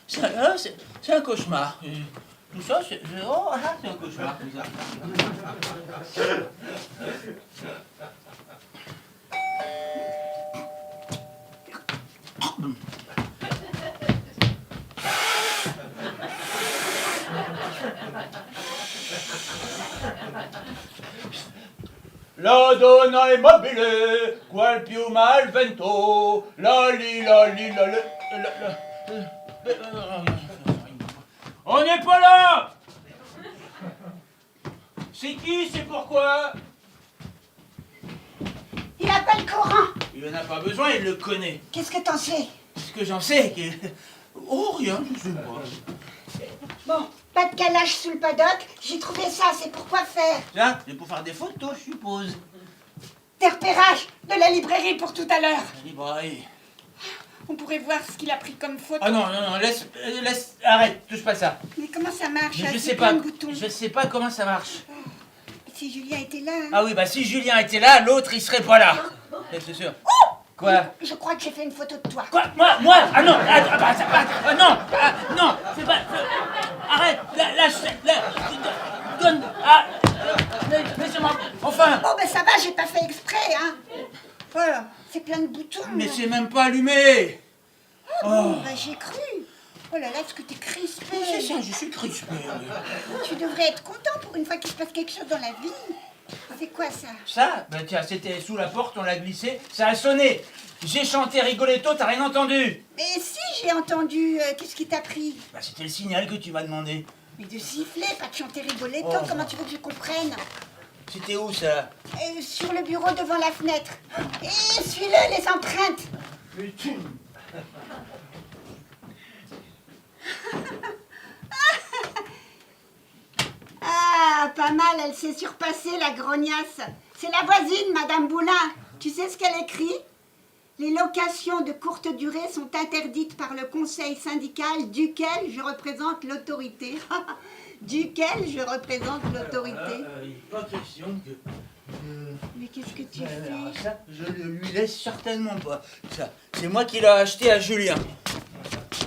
Ça, là, c'est un cauchemar. Tout ça, c'est oh, ah, c'est un cauchemar. Tout ça. La donna è mobile, quel piuma al vento, la li la li la On n'est pas là! C'est qui? C'est pourquoi? Il a pas le Coran. Il en a pas besoin, il le connaît. Qu'est-ce que t'en sais? Ce que j'en sais, que... Oh, rien, je sais pas. Bon, pas de calage sous le paddock. J'ai trouvé ça, c'est pour quoi faire? Tiens, c'est pour faire des photos, je suppose. Des repérages de la librairie pour tout à l'heure. Librairie. On pourrait voir ce qu'il a pris comme photo. Ah non, laisse, arrête, touche pas ça. Mais comment ça marche? Mais hein, je c'est sais plein pas, de boutons. je sais pas comment ça marche. Si Julien était là. hein. Ah oui, bah si Julien était là, l'autre il serait pas là. C'est sûr. Quoi? Je crois que j'ai fait une photo de toi. Quoi? Moi? Ah non, non, non, c'est pas... Arrête, donne, laissez-moi, enfin. Bon, ben ça va, j'ai pas fait exprès, hein. Voilà, c'est plein de boutons. Mais là. c'est même pas allumé. Bon, ben j'ai cru. Oh là là, est-ce que t'es crispé? C'est ça, je suis crispé. Tu devrais être content pour une fois qu'il se passe quelque chose dans la vie. C'est quoi ça? Ça? Bah tiens, c'était sous la porte, on l'a glissé, ça a sonné. J'ai chanté Rigoletto, t'as rien entendu? Mais si, j'ai entendu. Qu'est-ce qui t'a pris? Bah c'était le signal que tu m'as demandé. Mais de siffler, pas de chanter Rigoletto. Oh. Comment tu veux que je comprenne? C'était où ça? Sur le bureau devant la fenêtre. Et suis-le, les empreintes. Putain. Ah, pas mal, elle s'est surpassée, la grognasse. C'est la voisine, Madame Boulin. Tu sais ce qu'elle écrit? Les locations de courte durée sont interdites par le conseil syndical duquel je représente l'autorité. Duquel je représente l'autorité. Pas question que... Mais qu'est-ce que tu Alors fais? ça, je ne lui laisse certainement pas. Ça, c'est moi qui l'ai acheté à Julien.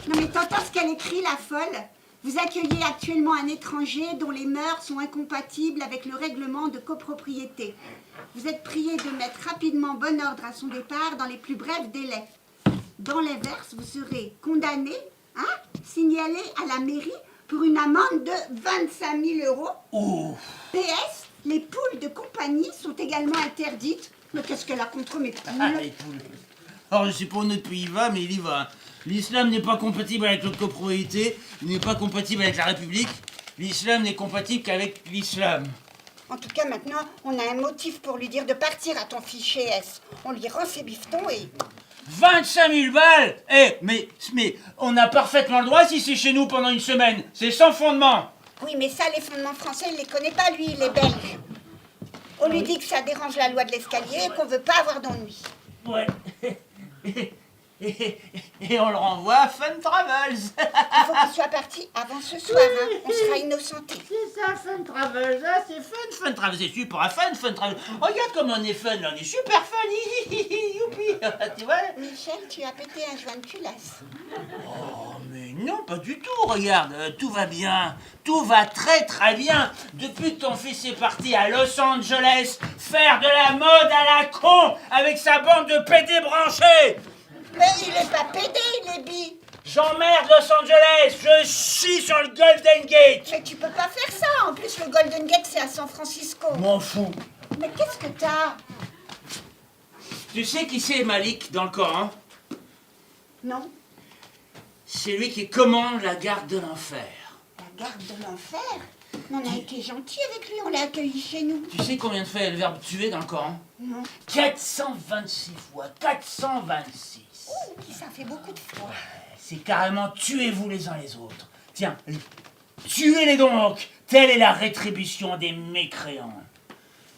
Non mais t'entends ce qu'elle écrit, la folle? Vous accueillez actuellement un étranger dont les mœurs sont incompatibles avec le règlement de copropriété. Vous êtes prié de mettre rapidement bon ordre à son départ dans les plus brefs délais. Dans l'inverse, vous serez condamné, signalé à la mairie pour une amende de 25 000 €. Oh. PS, les poules de compagnie sont également interdites. Mais qu'est-ce qu'elle a contre mes poules? Ah, les poules. Alors je sais pas où notre pays va, mais il y va. L'islam n'est pas compatible avec notre copropriété, il n'est pas compatible avec la République. L'islam n'est compatible qu'avec l'islam. En tout cas, maintenant, on a un motif pour lui dire de partir à ton fichier S. On lui rend ses bifetons et... 25 000 balles! Mais on a parfaitement le droit si c'est chez nous pendant une semaine. C'est sans fondement. Oui, mais ça, les fondements français, il les connaît pas, lui, il est belge. On lui dit que ça dérange la loi de l'escalier et qu'on veut pas avoir d'ennui. Ouais. Et on le renvoie à Fun Travels. Il faut qu'il soit parti avant ce soir, hein. On sera innocentés. C'est ça, Fun Travels. Ah, c'est Fun Travels. C'est super Fun Travels. Regarde comme on est fun, là. On est super fun. Youpi. Tu vois? Michel, tu as pété un joint de culasse. Oh, mais non, pas du tout. Regarde, tout va bien. Tout va très très bien. Depuis que ton fils est parti à Los Angeles faire de la mode à la con avec sa bande de pédés branchés. Mais il est pas pédé, il est bi. J'emmerde Los Angeles. Je chie sur le Golden Gate. Mais tu peux pas faire ça. En plus, le Golden Gate, c'est à San Francisco. M'en fous. Mais qu'est-ce que t'as? Tu sais qui c'est Malik dans le Coran? Non. C'est lui qui commande la garde de l'enfer. La garde de l'enfer? On a été gentil avec lui, on l'a accueilli chez nous. Tu sais combien de fois il y a le verbe tuer dans le Coran? Non. 426 fois. 426. Ouh, ça fait beaucoup de fois. c'est carrément tuez-vous les uns les autres. Tiens, tuez-les donc. Telle est la rétribution des mécréants.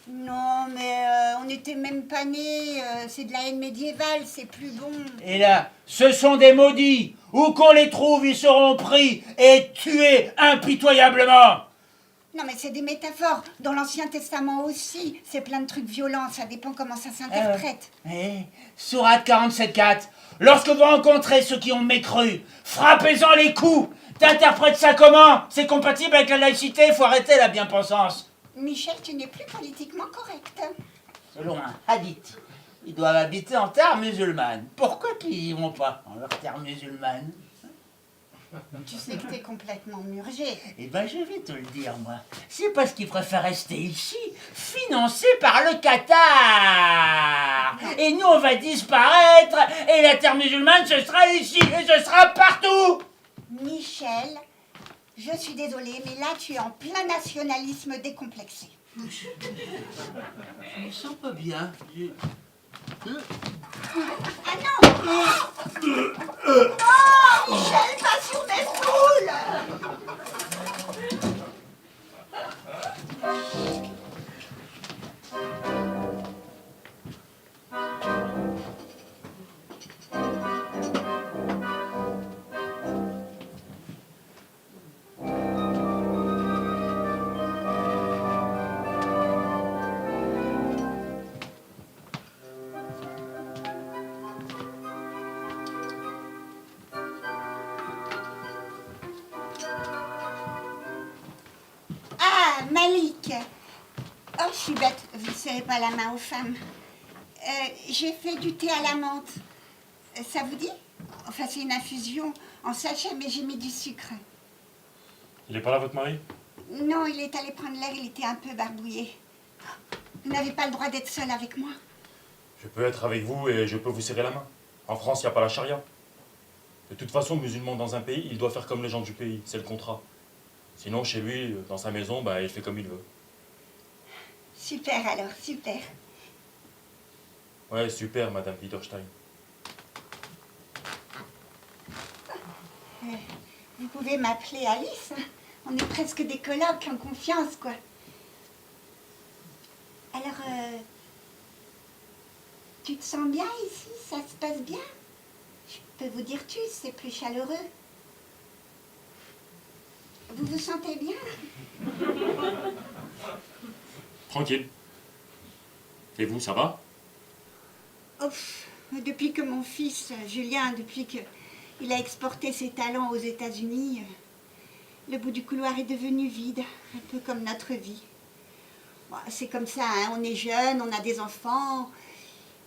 Non, mais on n'était même pas nés. C'est de la haine médiévale, c'est plus bon. Et là, ce sont des maudits. Où qu'on les trouve, ils seront pris et tués impitoyablement. Non, mais c'est des métaphores. Dans l'Ancien Testament aussi, c'est plein de trucs violents. Ça dépend comment ça s'interprète. Sourate 47.4. Lorsque vous rencontrez ceux qui ont mécru, frappez-en les coups. T'interprètes ça comment? C'est compatible avec la laïcité, faut arrêter la bien-pensance. Michel, tu n'es plus politiquement correct. Selon un hadith, ils doivent habiter en terre musulmane. Pourquoi qu'ils y vont pas en leur terre musulmane? Tu sais que t'es complètement murgé. Eh ben, je vais te le dire, moi. C'est parce qu'ils préfèrent rester ici, financés par le Qatar. Et nous, on va disparaître, et la terre musulmane, ce sera ici, et ce sera partout. Michel, je suis désolée, mais là, tu es en plein nationalisme décomplexé. Je me sens pas bien. Ah non! Oh, Michel, pas sur mes poules! Ah, Malik! Oh, je suis bête, vous ne serrez pas la main aux femmes. J'ai fait du thé à la menthe. Ça vous dit? Enfin, c'est une infusion en sachet, mais j'ai mis du sucre. Il est pas là, votre mari? Non, il est allé prendre l'air, il était un peu barbouillé. Vous n'avez pas le droit d'être seul avec moi. Je peux être avec vous et je peux vous serrer la main. En France, il n'y a pas la charia. De toute façon, musulman dans un pays, il doit faire comme les gens du pays. C'est le contrat. Sinon, chez lui, dans sa maison, il fait comme il veut. Super alors, super. Ouais, super, Madame Widerstein. Vous pouvez m'appeler Alice. On est presque des colocs en confiance, quoi. Alors, tu te sens bien ici? Ça se passe bien? Je peux vous dire tu, c'est plus chaleureux. Vous vous sentez bien? Tranquille. Et vous, ça va? Depuis que mon fils, Julien, depuis qu'il a exporté ses talents aux États-Unis, le bout du couloir est devenu vide, un peu comme notre vie. Bon, c'est comme ça, hein, on est jeune, on a des enfants,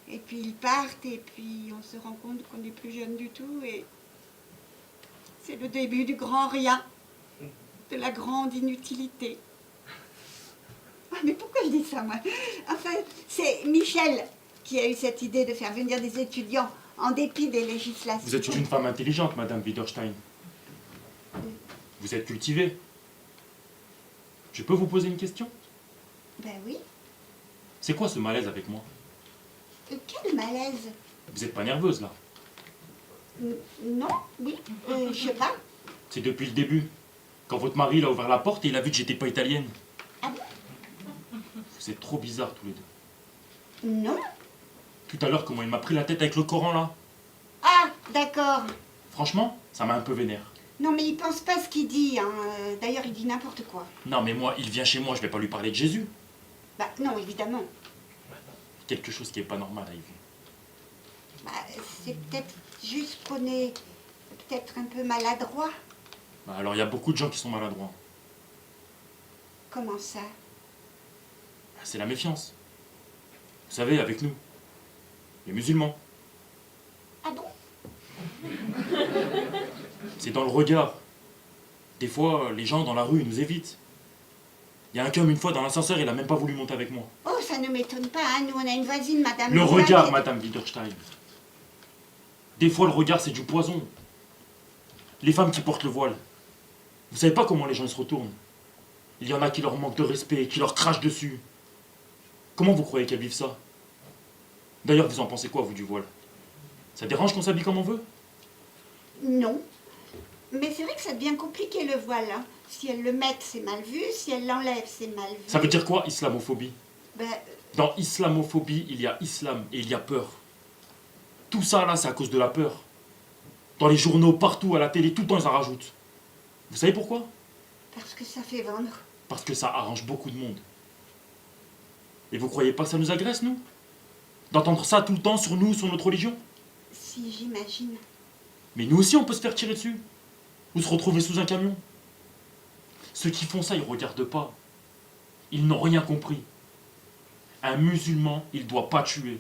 et puis ils partent, et puis on se rend compte qu'on n'est plus jeune du tout, et c'est le début du grand rien, de la grande inutilité. Ah, mais pourquoi je dis ça, moi? Enfin, c'est Michel qui a eu cette idée de faire venir des étudiants en dépit des législations. Vous êtes une femme intelligente, Madame Widerstein. Vous êtes cultivée. Je peux vous poser une question? Ben oui. C'est quoi ce malaise avec moi? Quel malaise? Vous n'êtes pas nerveuse, là? Non, oui, je sais pas. C'est depuis le début. Quand votre mari il a ouvert la porte et il a vu que j'étais pas italienne. Ah bon? Vous êtes trop bizarres tous les deux. Non. Tout à l'heure, comment il m'a pris la tête avec le Coran, là? Ah, d'accord. Franchement, ça m'a un peu vénère. Non, mais il pense pas ce qu'il dit, hein. D'ailleurs, il dit n'importe quoi. Non, mais moi, il vient chez moi, je vais pas lui parler de Jésus. Bah, non, évidemment. Quelque chose qui est pas normal, Ivy. Bah, c'est peut-être juste qu'on est peut-être un peu maladroit. Bah, alors, il y a beaucoup de gens qui sont maladroits. Comment ça? C'est la méfiance. Vous savez, avec nous, les musulmans, Ah bon? c'est dans le regard. Des fois, les gens dans la rue, ils nous évitent. Il y a un homme, une fois, dans l'ascenseur, il a même pas voulu monter avec moi. Oh, ça ne m'étonne pas, hein. Nous, on a une voisine, Madame... Le Moulin, regard, qui- Madame Widerstein. Des fois, le regard, c'est du poison. Les femmes qui portent le voile. Vous savez pas comment les gens ils se retournent. Il y en a qui leur manquent de respect, qui leur crachent dessus. Comment vous croyez qu'elles vivent ça? D'ailleurs, vous en pensez quoi, vous, du voile? Ça dérange qu'on s'habille comme on veut? Non. Mais c'est vrai que ça devient compliqué le voile. Hein. Si elles le mettent, c'est mal vu. Si elles l'enlèvent, c'est mal vu. Ça veut dire quoi, islamophobie? Ben, Dans islamophobie, il y a islam et il y a peur. Tout ça, là, c'est à cause de la peur. Dans les journaux, partout, à la télé, tout le temps, ils en rajoutent. Vous savez pourquoi? parce que ça fait vendre. Parce que ça arrange beaucoup de monde. Et vous croyez pas que ça nous agresse, nous? D'entendre ça tout le temps sur nous, sur notre religion? Si, j'imagine. Mais nous aussi, on peut se faire tirer dessus. Ou se retrouver sous un camion. Ceux qui font ça, ils regardent pas. Ils n'ont rien compris. Un musulman, il doit pas tuer.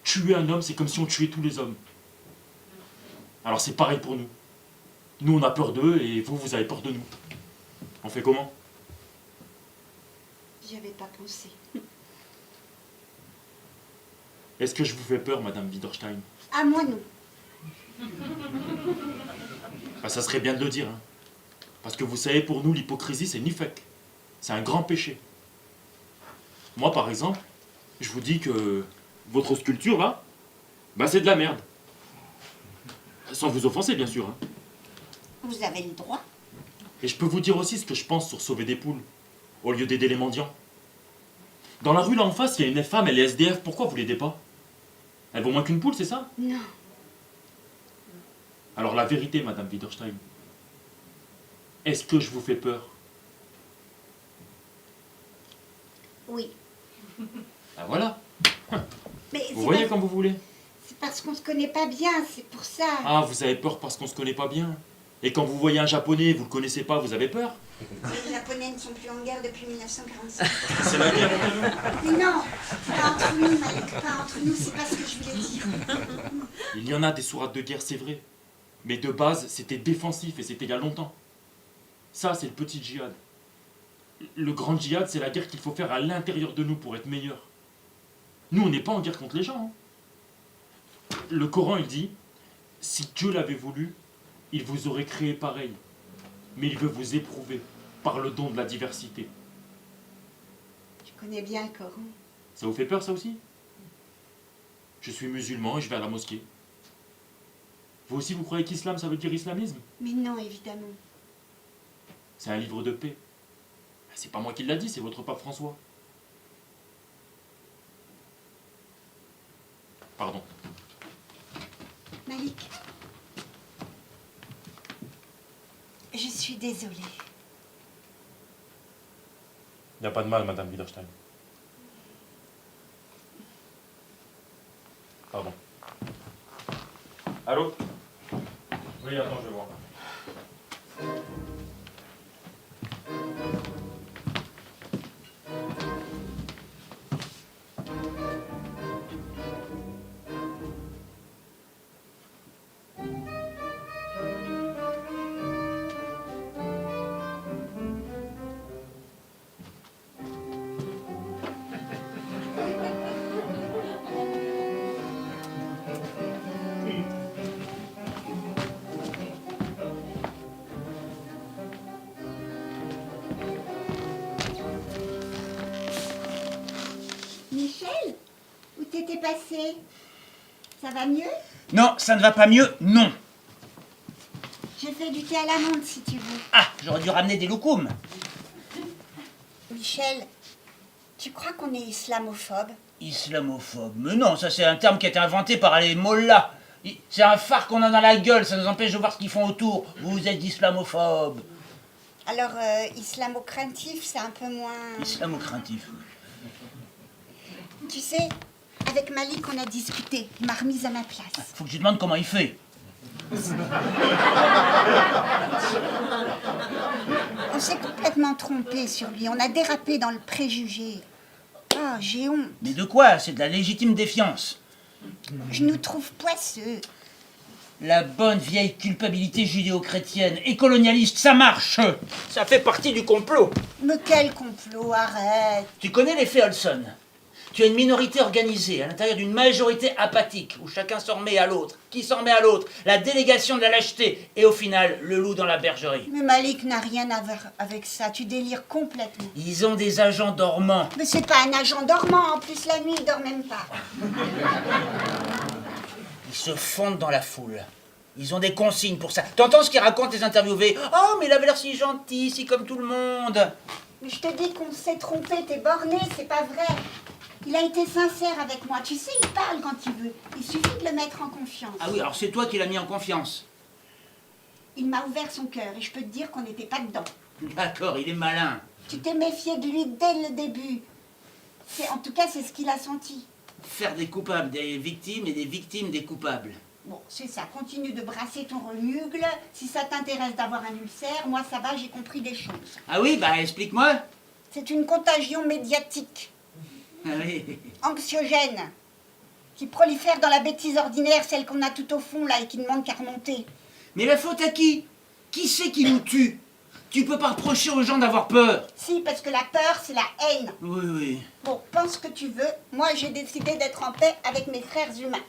Tuer un homme, c'est comme si on tuait tous les hommes. Alors c'est pareil pour nous. Nous, on a peur d'eux et vous, vous avez peur de nous. On fait comment? J'y avais pas pensé. Est-ce que je vous fais peur, Madame Widerstein? Ah, moi non. Bah, ça serait bien de le dire. Hein. Parce que vous savez, pour nous, l'hypocrisie, c'est nifek. C'est un grand péché. Moi, par exemple, je vous dis que votre sculpture, là, bah, c'est de la merde. Sans vous offenser, bien sûr. Hein. Vous avez le droit. Et je peux vous dire aussi ce que je pense sur sauver des poules, au lieu d'aider les mendiants. Dans la rue, là en face, il y a une femme, elle est SDF, pourquoi vous l'aidez pas? Elle vaut moins qu'une poule, c'est ça? Non. Alors la vérité, Madame Widerstein, est-ce que je vous fais peur? Oui. Ben voilà, Mais vous voyez comme vous voulez. c'est parce qu'on se connaît pas bien, c'est pour ça. Ah, vous avez peur parce qu'on se connaît pas bien. Et quand vous voyez un japonais, vous le connaissez pas, vous avez peur? Les Japonais ne sont plus en guerre depuis 1945. C'est la guerre entre nous. Mais non, pas entre nous, Malik, pas entre nous, c'est pas ce que je voulais dire. Il y en a des sourates de guerre, c'est vrai. Mais de base, c'était défensif et c'était il y a longtemps. Ça, c'est le petit djihad. Le grand djihad, c'est la guerre qu'il faut faire à l'intérieur de nous pour être meilleur. Nous, on n'est pas en guerre contre les gens. Hein. Le Coran, il dit, si Dieu l'avait voulu, il vous aurait créé pareil. Mais il veut vous éprouver par le don de la diversité. Tu connais bien le Coran. Ça vous fait peur, ça aussi? Je suis musulman et je vais à la mosquée. Vous aussi, vous croyez qu'islam, ça veut dire islamisme? Mais non, évidemment. C'est un livre de paix. C'est pas moi qui l'a dit, c'est votre pape François. Pardon. Malik, je suis désolée. Il n'y a pas de mal, Madame Widerstein. Pardon. Allô? Oui, attends, je vais voir. Michel, où t'étais passé? Ça va mieux? Non, ça ne va pas mieux, non. Je fais du thé à l'amande si tu veux. Ah, j'aurais dû ramener des loukoums. Michel, tu crois qu'on est islamophobe? Islamophobe. Mais non, ça c'est un terme qui a été inventé par les mollahs. C'est un phare qu'on a dans la gueule, ça nous empêche de voir ce qu'ils font autour. Vous êtes islamophobe. Alors, islamo-craintif, c'est un peu moins... Islamocraintif. Tu sais, avec Malik, on a discuté. Il m'a remise à ma place. Faut que je lui demande comment il fait. On s'est complètement trompé sur lui. On a dérapé dans le préjugé. Oh, j'ai honte. Mais de quoi? C'est de la légitime défiance. Je nous trouve poisseux. La bonne vieille culpabilité judéo-chrétienne et colonialiste, ça marche. Ça fait partie du complot. Mais quel complot, arrête. Tu connais l'effet Olson? Tu as une minorité organisée à l'intérieur d'une majorité apathique, où chacun s'en remet à l'autre. Qui s'en remet à l'autre? La délégation de la lâcheté. Et au final, le loup dans la bergerie. Mais Malik n'a rien à voir avec ça. Tu délires complètement. Ils ont des agents dormants. Mais c'est pas un agent dormant. En plus, la nuit, il dort même pas. Ils se fondent dans la foule. Ils ont des consignes pour ça. T'entends ce qu'ils racontent les interviewés? Oh, mais il avait l'air si gentil, si comme tout le monde. Mais je te dis qu'on s'est trompé, t'es borné, c'est pas vrai. Il a été sincère avec moi. Tu sais, il parle quand il veut. Il suffit de le mettre en confiance. Ah oui, alors c'est toi qui l'as mis en confiance. Il m'a ouvert son cœur et je peux te dire qu'on n'était pas dedans. D'accord, il est malin. Tu t'es méfié de lui dès le début. En tout cas, c'est ce qu'il a senti. Faire des coupables des victimes et des victimes des coupables. Bon, c'est ça. Continue de brasser ton remugle. Si ça t'intéresse d'avoir un ulcère, moi ça va, j'ai compris des choses. Ah oui, bah explique-moi. C'est une contagion médiatique, Ah oui. anxiogène, qui prolifère dans la bêtise ordinaire, celle qu'on a tout au fond là et qui ne manque qu'à remonter. Mais la faute à qui? Qui c'est qui nous tue? Tu peux pas reprocher aux gens d'avoir peur. Si, parce que la peur, c'est la haine. Oui, oui. Bon, pense ce que tu veux. Moi, j'ai décidé d'être en paix avec mes frères humains.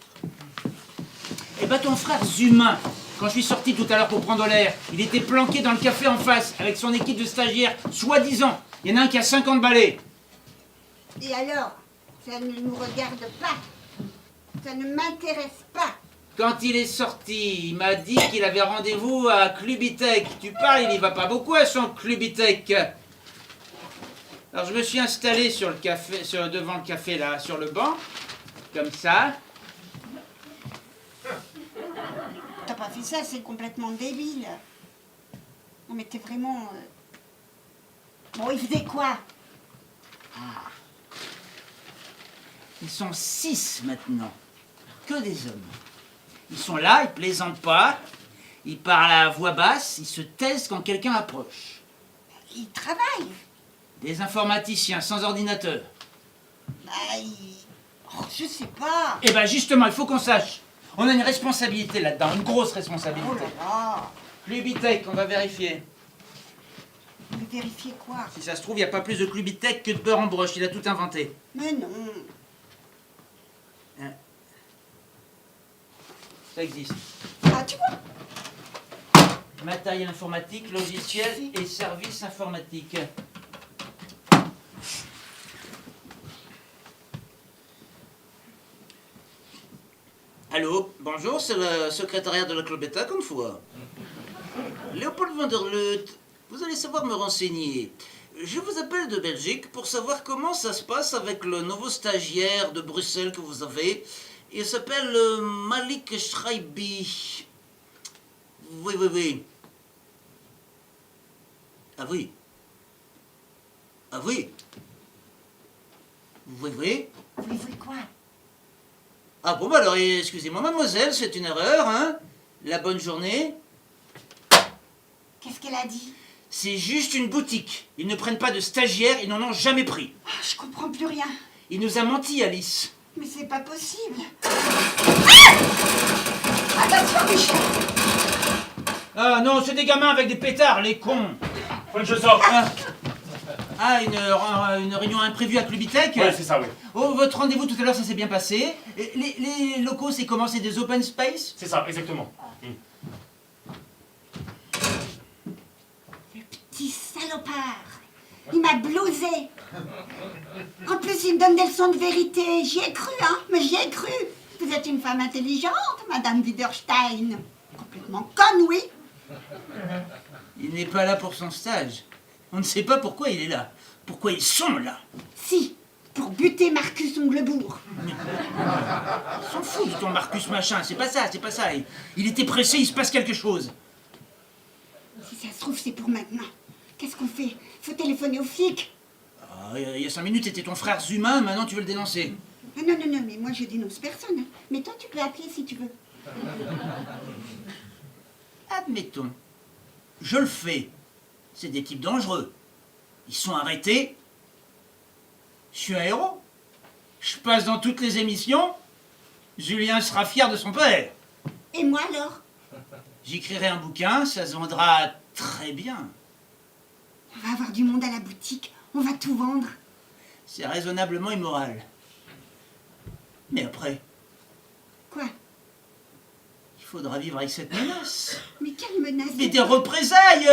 Eh ben ton frère Zumain, quand je suis sorti tout à l'heure pour prendre l'air, il était planqué dans le café en face avec son équipe de stagiaires, soi-disant. Il y en a un qui a 50 balais. Et alors, ça ne nous regarde pas. Ça ne m'intéresse pas. Quand il est sorti, il m'a dit qu'il avait rendez-vous à Clubitech. Tu parles, il y va pas beaucoup à son Clubitech. Alors je me suis installé sur le café, devant le café là, sur le banc, comme ça. T'as pas fait ça, c'est complètement débile. Non mais t'es vraiment... Bon, il faisait quoi? Ils sont 6 maintenant, que des hommes. Ils sont là, ils plaisantent pas, ils parlent à voix basse, ils se taisent quand quelqu'un approche. Il travaille. Des informaticiens sans ordinateur. Bah, oh, je sais pas. Eh ben justement, il faut qu'on sache. On a une responsabilité là-dedans, une grosse responsabilité. Oh là là. Clubitech, on va vérifier. Vous vérifiez quoi? Si ça se trouve, il n'y a pas plus de Clubitech que de beurre en broche, il a tout inventé. Mais non. Ça existe. Ah, tu vois? Matériel informatique, logiciel et services informatiques. Allô, bonjour, c'est le secrétariat de la Clubitech une fois. Léopold van der Leut, vous allez savoir me renseigner. Je vous appelle de Belgique pour savoir comment ça se passe avec le nouveau stagiaire de Bruxelles que vous avez. Il s'appelle Malik Shraibi. Oui, oui, oui. Ah oui. Ah oui. Oui, oui. Vous voulez quoi? Ah bon, bah alors, excusez-moi, mademoiselle, c'est une erreur, hein? La bonne journée. Qu'est-ce qu'elle a dit? C'est juste une boutique. Ils ne prennent pas de stagiaires, ils n'en ont jamais pris. Ah, je comprends plus rien. Il nous a menti, Alice. Mais c'est pas possible. Attention, Michel. Ah non, c'est des gamins avec des pétards, les cons. Faut que je sorte. Une réunion imprévue à Clubitech? Ouais, c'est ça, oui. Oh, votre rendez-vous tout à l'heure, ça s'est bien passé. Et les locaux, c'est comment? C'est des open space? C'est ça, exactement. Petit salopard. Il m'a blousé. En plus, il me donne des leçons de vérité. J'y ai cru, hein, mais j'y ai cru. Vous êtes une femme intelligente, Madame Widerstein. Complètement conne, oui. Il n'est pas là pour son stage. On ne sait pas pourquoi il est là. Pourquoi ils sont là. Si, pour buter Marcus Onglebourg. On s'en fout de ton Marcus machin, c'est pas ça, c'est pas ça. Il était pressé, il se passe quelque chose. Si ça se trouve, c'est pour maintenant. Qu'est-ce qu'on fait? Faut téléphoner aux flics. Ah, il y a 5 minutes, c'était ton frère Zumain, maintenant tu veux le dénoncer. Ah, non, non, non, mais moi je dénonce personne. Hein. Mais toi, tu peux appeler si tu veux. Admettons. Je le fais. C'est des types dangereux. Ils sont arrêtés. Je suis un héros. Je passe dans toutes les émissions. Julien sera fier de son père. Et moi alors? J'écrirai un bouquin, ça se vendra très bien. On va avoir du monde à la boutique. On va tout vendre. C'est raisonnablement immoral. Mais après, Quoi? il faudra vivre avec cette menace. Mais quelle menace? Des représailles,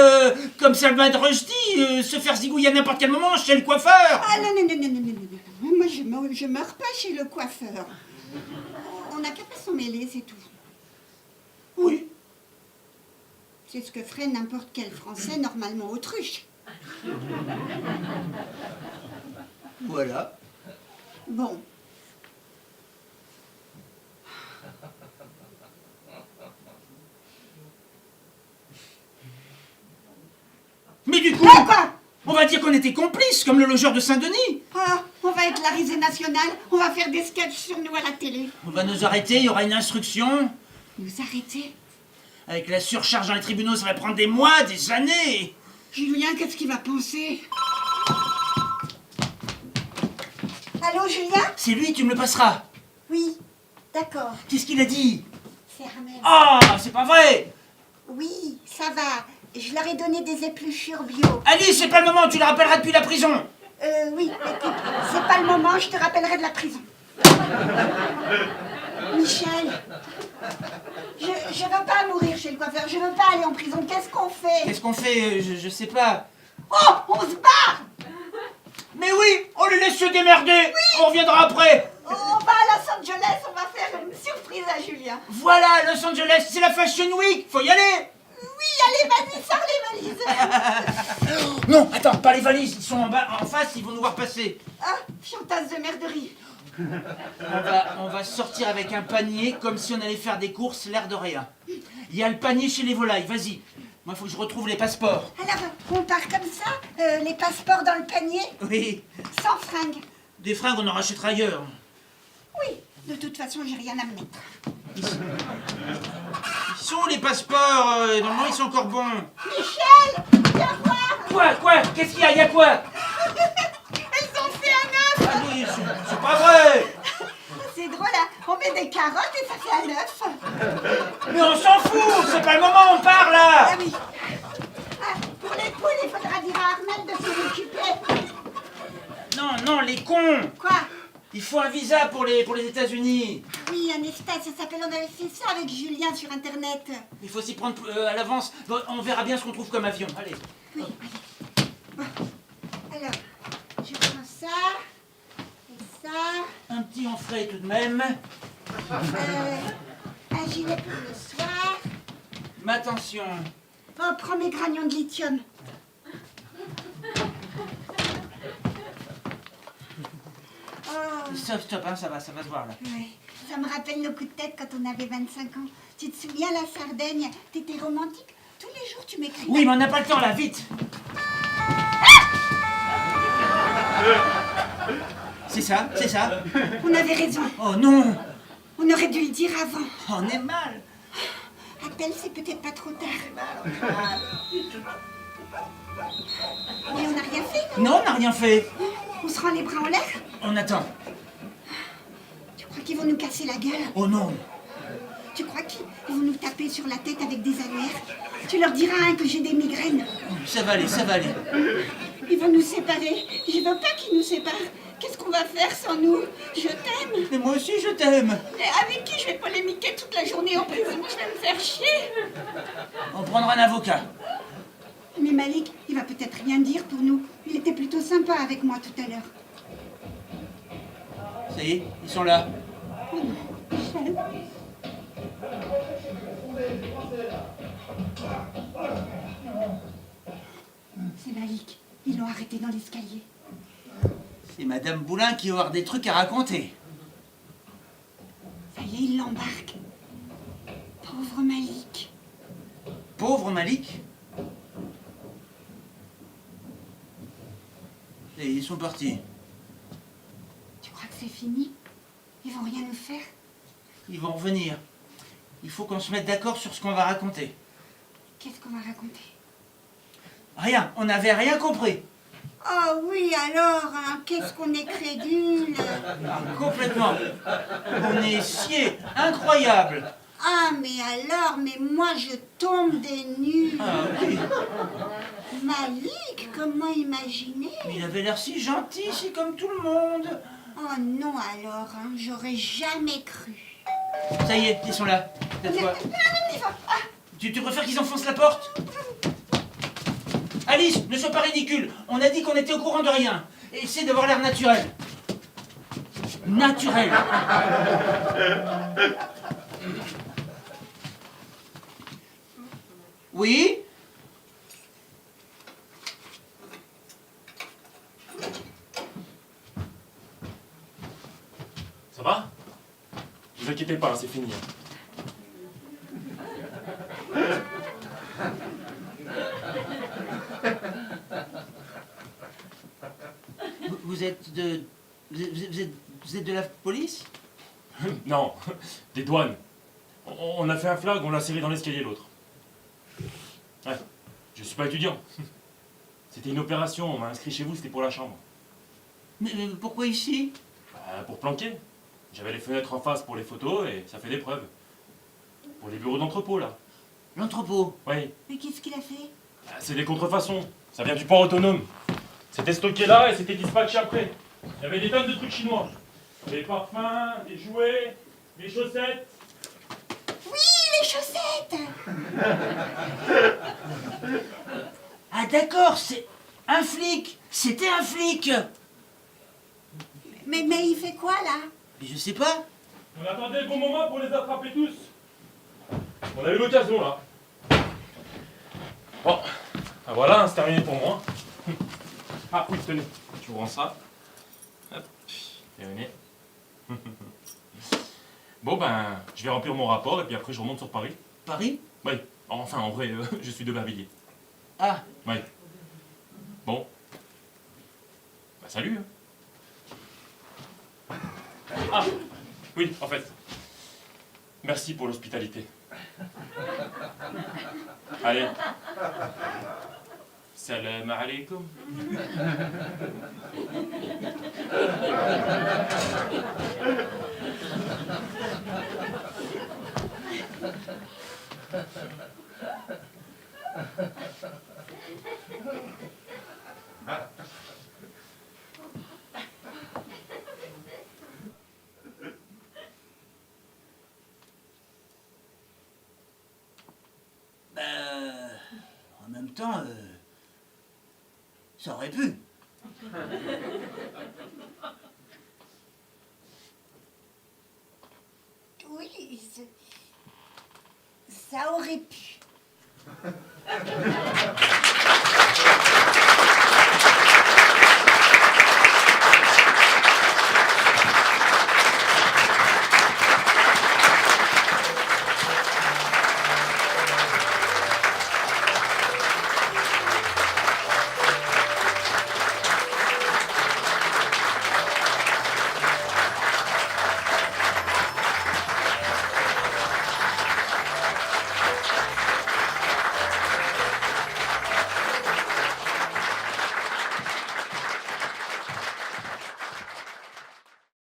comme Salman Rushdie, se faire zigouiller à n'importe quel moment chez le coiffeur. Ah non, non, non, non, non, non, non, non. Moi, je meurs pas chez le coiffeur. On n'a qu'à pas s'en mêler, c'est tout. Oui, C'est ce que ferait n'importe quel Français normalement autruche. Voilà. Bon. Mais du coup, Mais quoi? on va dire qu'on était complices, comme le logeur de Saint-Denis. Ah, on va être la risée nationale, on va faire des sketchs sur nous à la télé. On va nous arrêter, il y aura une instruction. Nous arrêter? Avec la surcharge dans les tribunaux, ça va prendre des mois, des années. Julien, qu'est-ce qu'il va penser? Allô, Julien? C'est lui, tu me le passeras. Oui, d'accord. Qu'est-ce qu'il a dit? C'est Armel. Ah, c'est pas vrai. Oui, ça va. Je leur ai donné des épluchures bio. Alice, c'est pas le moment, tu la rappelleras depuis la prison. Oui, écoute, c'est pas le moment, je te rappellerai de la prison. Michel, je veux pas mourir chez le coiffeur, je veux pas aller en prison, qu'est-ce qu'on fait? Qu'est-ce qu'on fait? Je sais pas. Oh, on se barre! Mais oui, on les laisse se démerder. On reviendra après. On va à Los Angeles, on va faire une surprise à Julien. Voilà, Los Angeles, c'est la Fashion Week, faut y aller. Oui, allez, vas-y, sors les valises. Non, attends, pas les valises, ils sont en bas, en face, ils vont nous voir passer. Ah, fiantasse de merderie. On va sortir avec un panier comme si on allait faire des courses, l'air de rien. Il y a le panier chez les volailles, vas-y. Moi, faut que je retrouve les passeports. Alors, on part comme ça, les passeports dans le panier, Oui, sans fringues. des fringues, on en rachètera ailleurs. Oui, de toute façon, j'ai rien à me mettre. Ils sont où les passeports? Normalement, ils sont encore bons. Michel, viens voir. Quoi? Qu'est-ce qu'il y a? Il y a quoi? Elles ont fait un œuf. Ah oui, c'est pas vrai. C'est drôle, hein, on met des carottes et ça fait un œuf. Mais on s'en fout, c'est pas le moment, on part là. Ah oui. Ah, pour les poules, il faudra dire à Armel de s'en occuper. Non, les cons. Quoi? Il faut un visa pour les États-Unis. Oui, un espace, ça s'appelle, on avait fait ça avec Julien sur Internet. Il faut s'y prendre à l'avance. Bon, on verra bien ce qu'on trouve comme avion. Allez. Oui, allez. Bon. Alors, je prends ça, et ça, Un petit en frais tout de même. un gilet pour le soir. Mais attention. Oh, prends mes granions de lithium. Oh, Stop, hein, ça va se voir là. ouais. Ça me rappelle nos coups de tête quand on avait 25 ans. Tu te souviens, la Sardaigne, t'étais romantique? Tous les jours, tu m'écris. Oui, mais on n'a pas le temps là, vite. C'est ça. On avait raison. Oh non. On aurait dû le dire avant. On est mal. Appelle, c'est peut-être pas trop tard. Mais on n'a rien fait, non? Non, on n'a rien fait. On se rend les bras en l'air? On attend. Tu crois qu'ils vont nous casser la gueule? Oh non. Tu crois qu'ils vont nous taper sur la tête avec des annuaires? Tu leur diras hein, que j'ai des migraines. Ça va aller. Ils vont nous séparer. Je veux pas qu'ils nous séparent. Qu'est-ce qu'on va faire sans nous? Je t'aime. Mais moi aussi, je t'aime. Mais avec qui je vais polémiquer toute la journée en prison? Je vais me faire chier. On prendra un avocat. Mais Malik, il va peut-être rien dire pour nous. Il était plutôt sympa avec moi tout à l'heure. Ça y est, ils sont là. Oh non, Michel. C'est Malik. Ils l'ont arrêté dans l'escalier. C'est Madame Boulin qui va avoir des trucs à raconter. Ça y est, il l'embarque. Pauvre Malik. Pauvre Malik. Et ils sont partis. Tu crois que c'est fini? Ils vont rien nous faire? Ils vont revenir. Il faut qu'on se mette d'accord sur ce qu'on va raconter. Qu'est-ce qu'on va raconter? Rien, on n'avait rien compris. Oh oui, alors, hein, qu'est-ce qu'on est crédule. Complètement. On est sciés, incroyable. Ah, mais alors, mais moi je tombe des nues. Ah oui, Malik, comment imaginer? mais il avait l'air si gentil, c'est comme tout le monde. Oh non, alors, hein, j'aurais jamais cru. Ça y est, ils sont là. Cette fois. Ah, Tu préfères qu'ils enfoncent la porte? Alice, ne sois pas ridicule. On a dit qu'on était au courant de rien. Essaie d'avoir l'air naturel. Naturel. Oui? Ça va? Vous inquiétez pas, c'est fini. Vous êtes de... Vous êtes de la police? Non, des douanes. On a fait un flag, on l'a serré dans l'escalier l'autre. Ouais, je suis pas étudiant. C'était une opération, on m'a inscrit chez vous, c'était pour la chambre. Mais pourquoi ici? Pour planquer. J'avais les fenêtres en face pour les photos et ça fait des preuves. Pour les bureaux d'entrepôt là. L'entrepôt. Oui. Mais qu'est-ce qu'il a fait? C'est des contrefaçons. Ça vient du port autonome. C'était stocké là et c'était dispatché après. Il y avait des tonnes de trucs chinois. Des parfums, des jouets, des chaussettes. Oui, les chaussettes! Ah d'accord, c'est un flic. C'était un flic. Mais il fait quoi, là? Mais je sais pas. On attendait le bon moment pour les attraper tous. On a eu l'occasion là. Bon, ah, voilà, c'est terminé pour moi. Ah oui, tenez, tu rends ça. Hop, terminé. Bon ben, je vais remplir mon rapport et puis après je remonte sur Paris. Paris? Oui, enfin en vrai, je suis de Bervilliers. Ah, Oui. Bon. Bah salut. Ah, oui, en fait. Merci pour l'hospitalité. Allez. Salam alaikum. en même temps, ça aurait pu. Oui, ça aurait pu.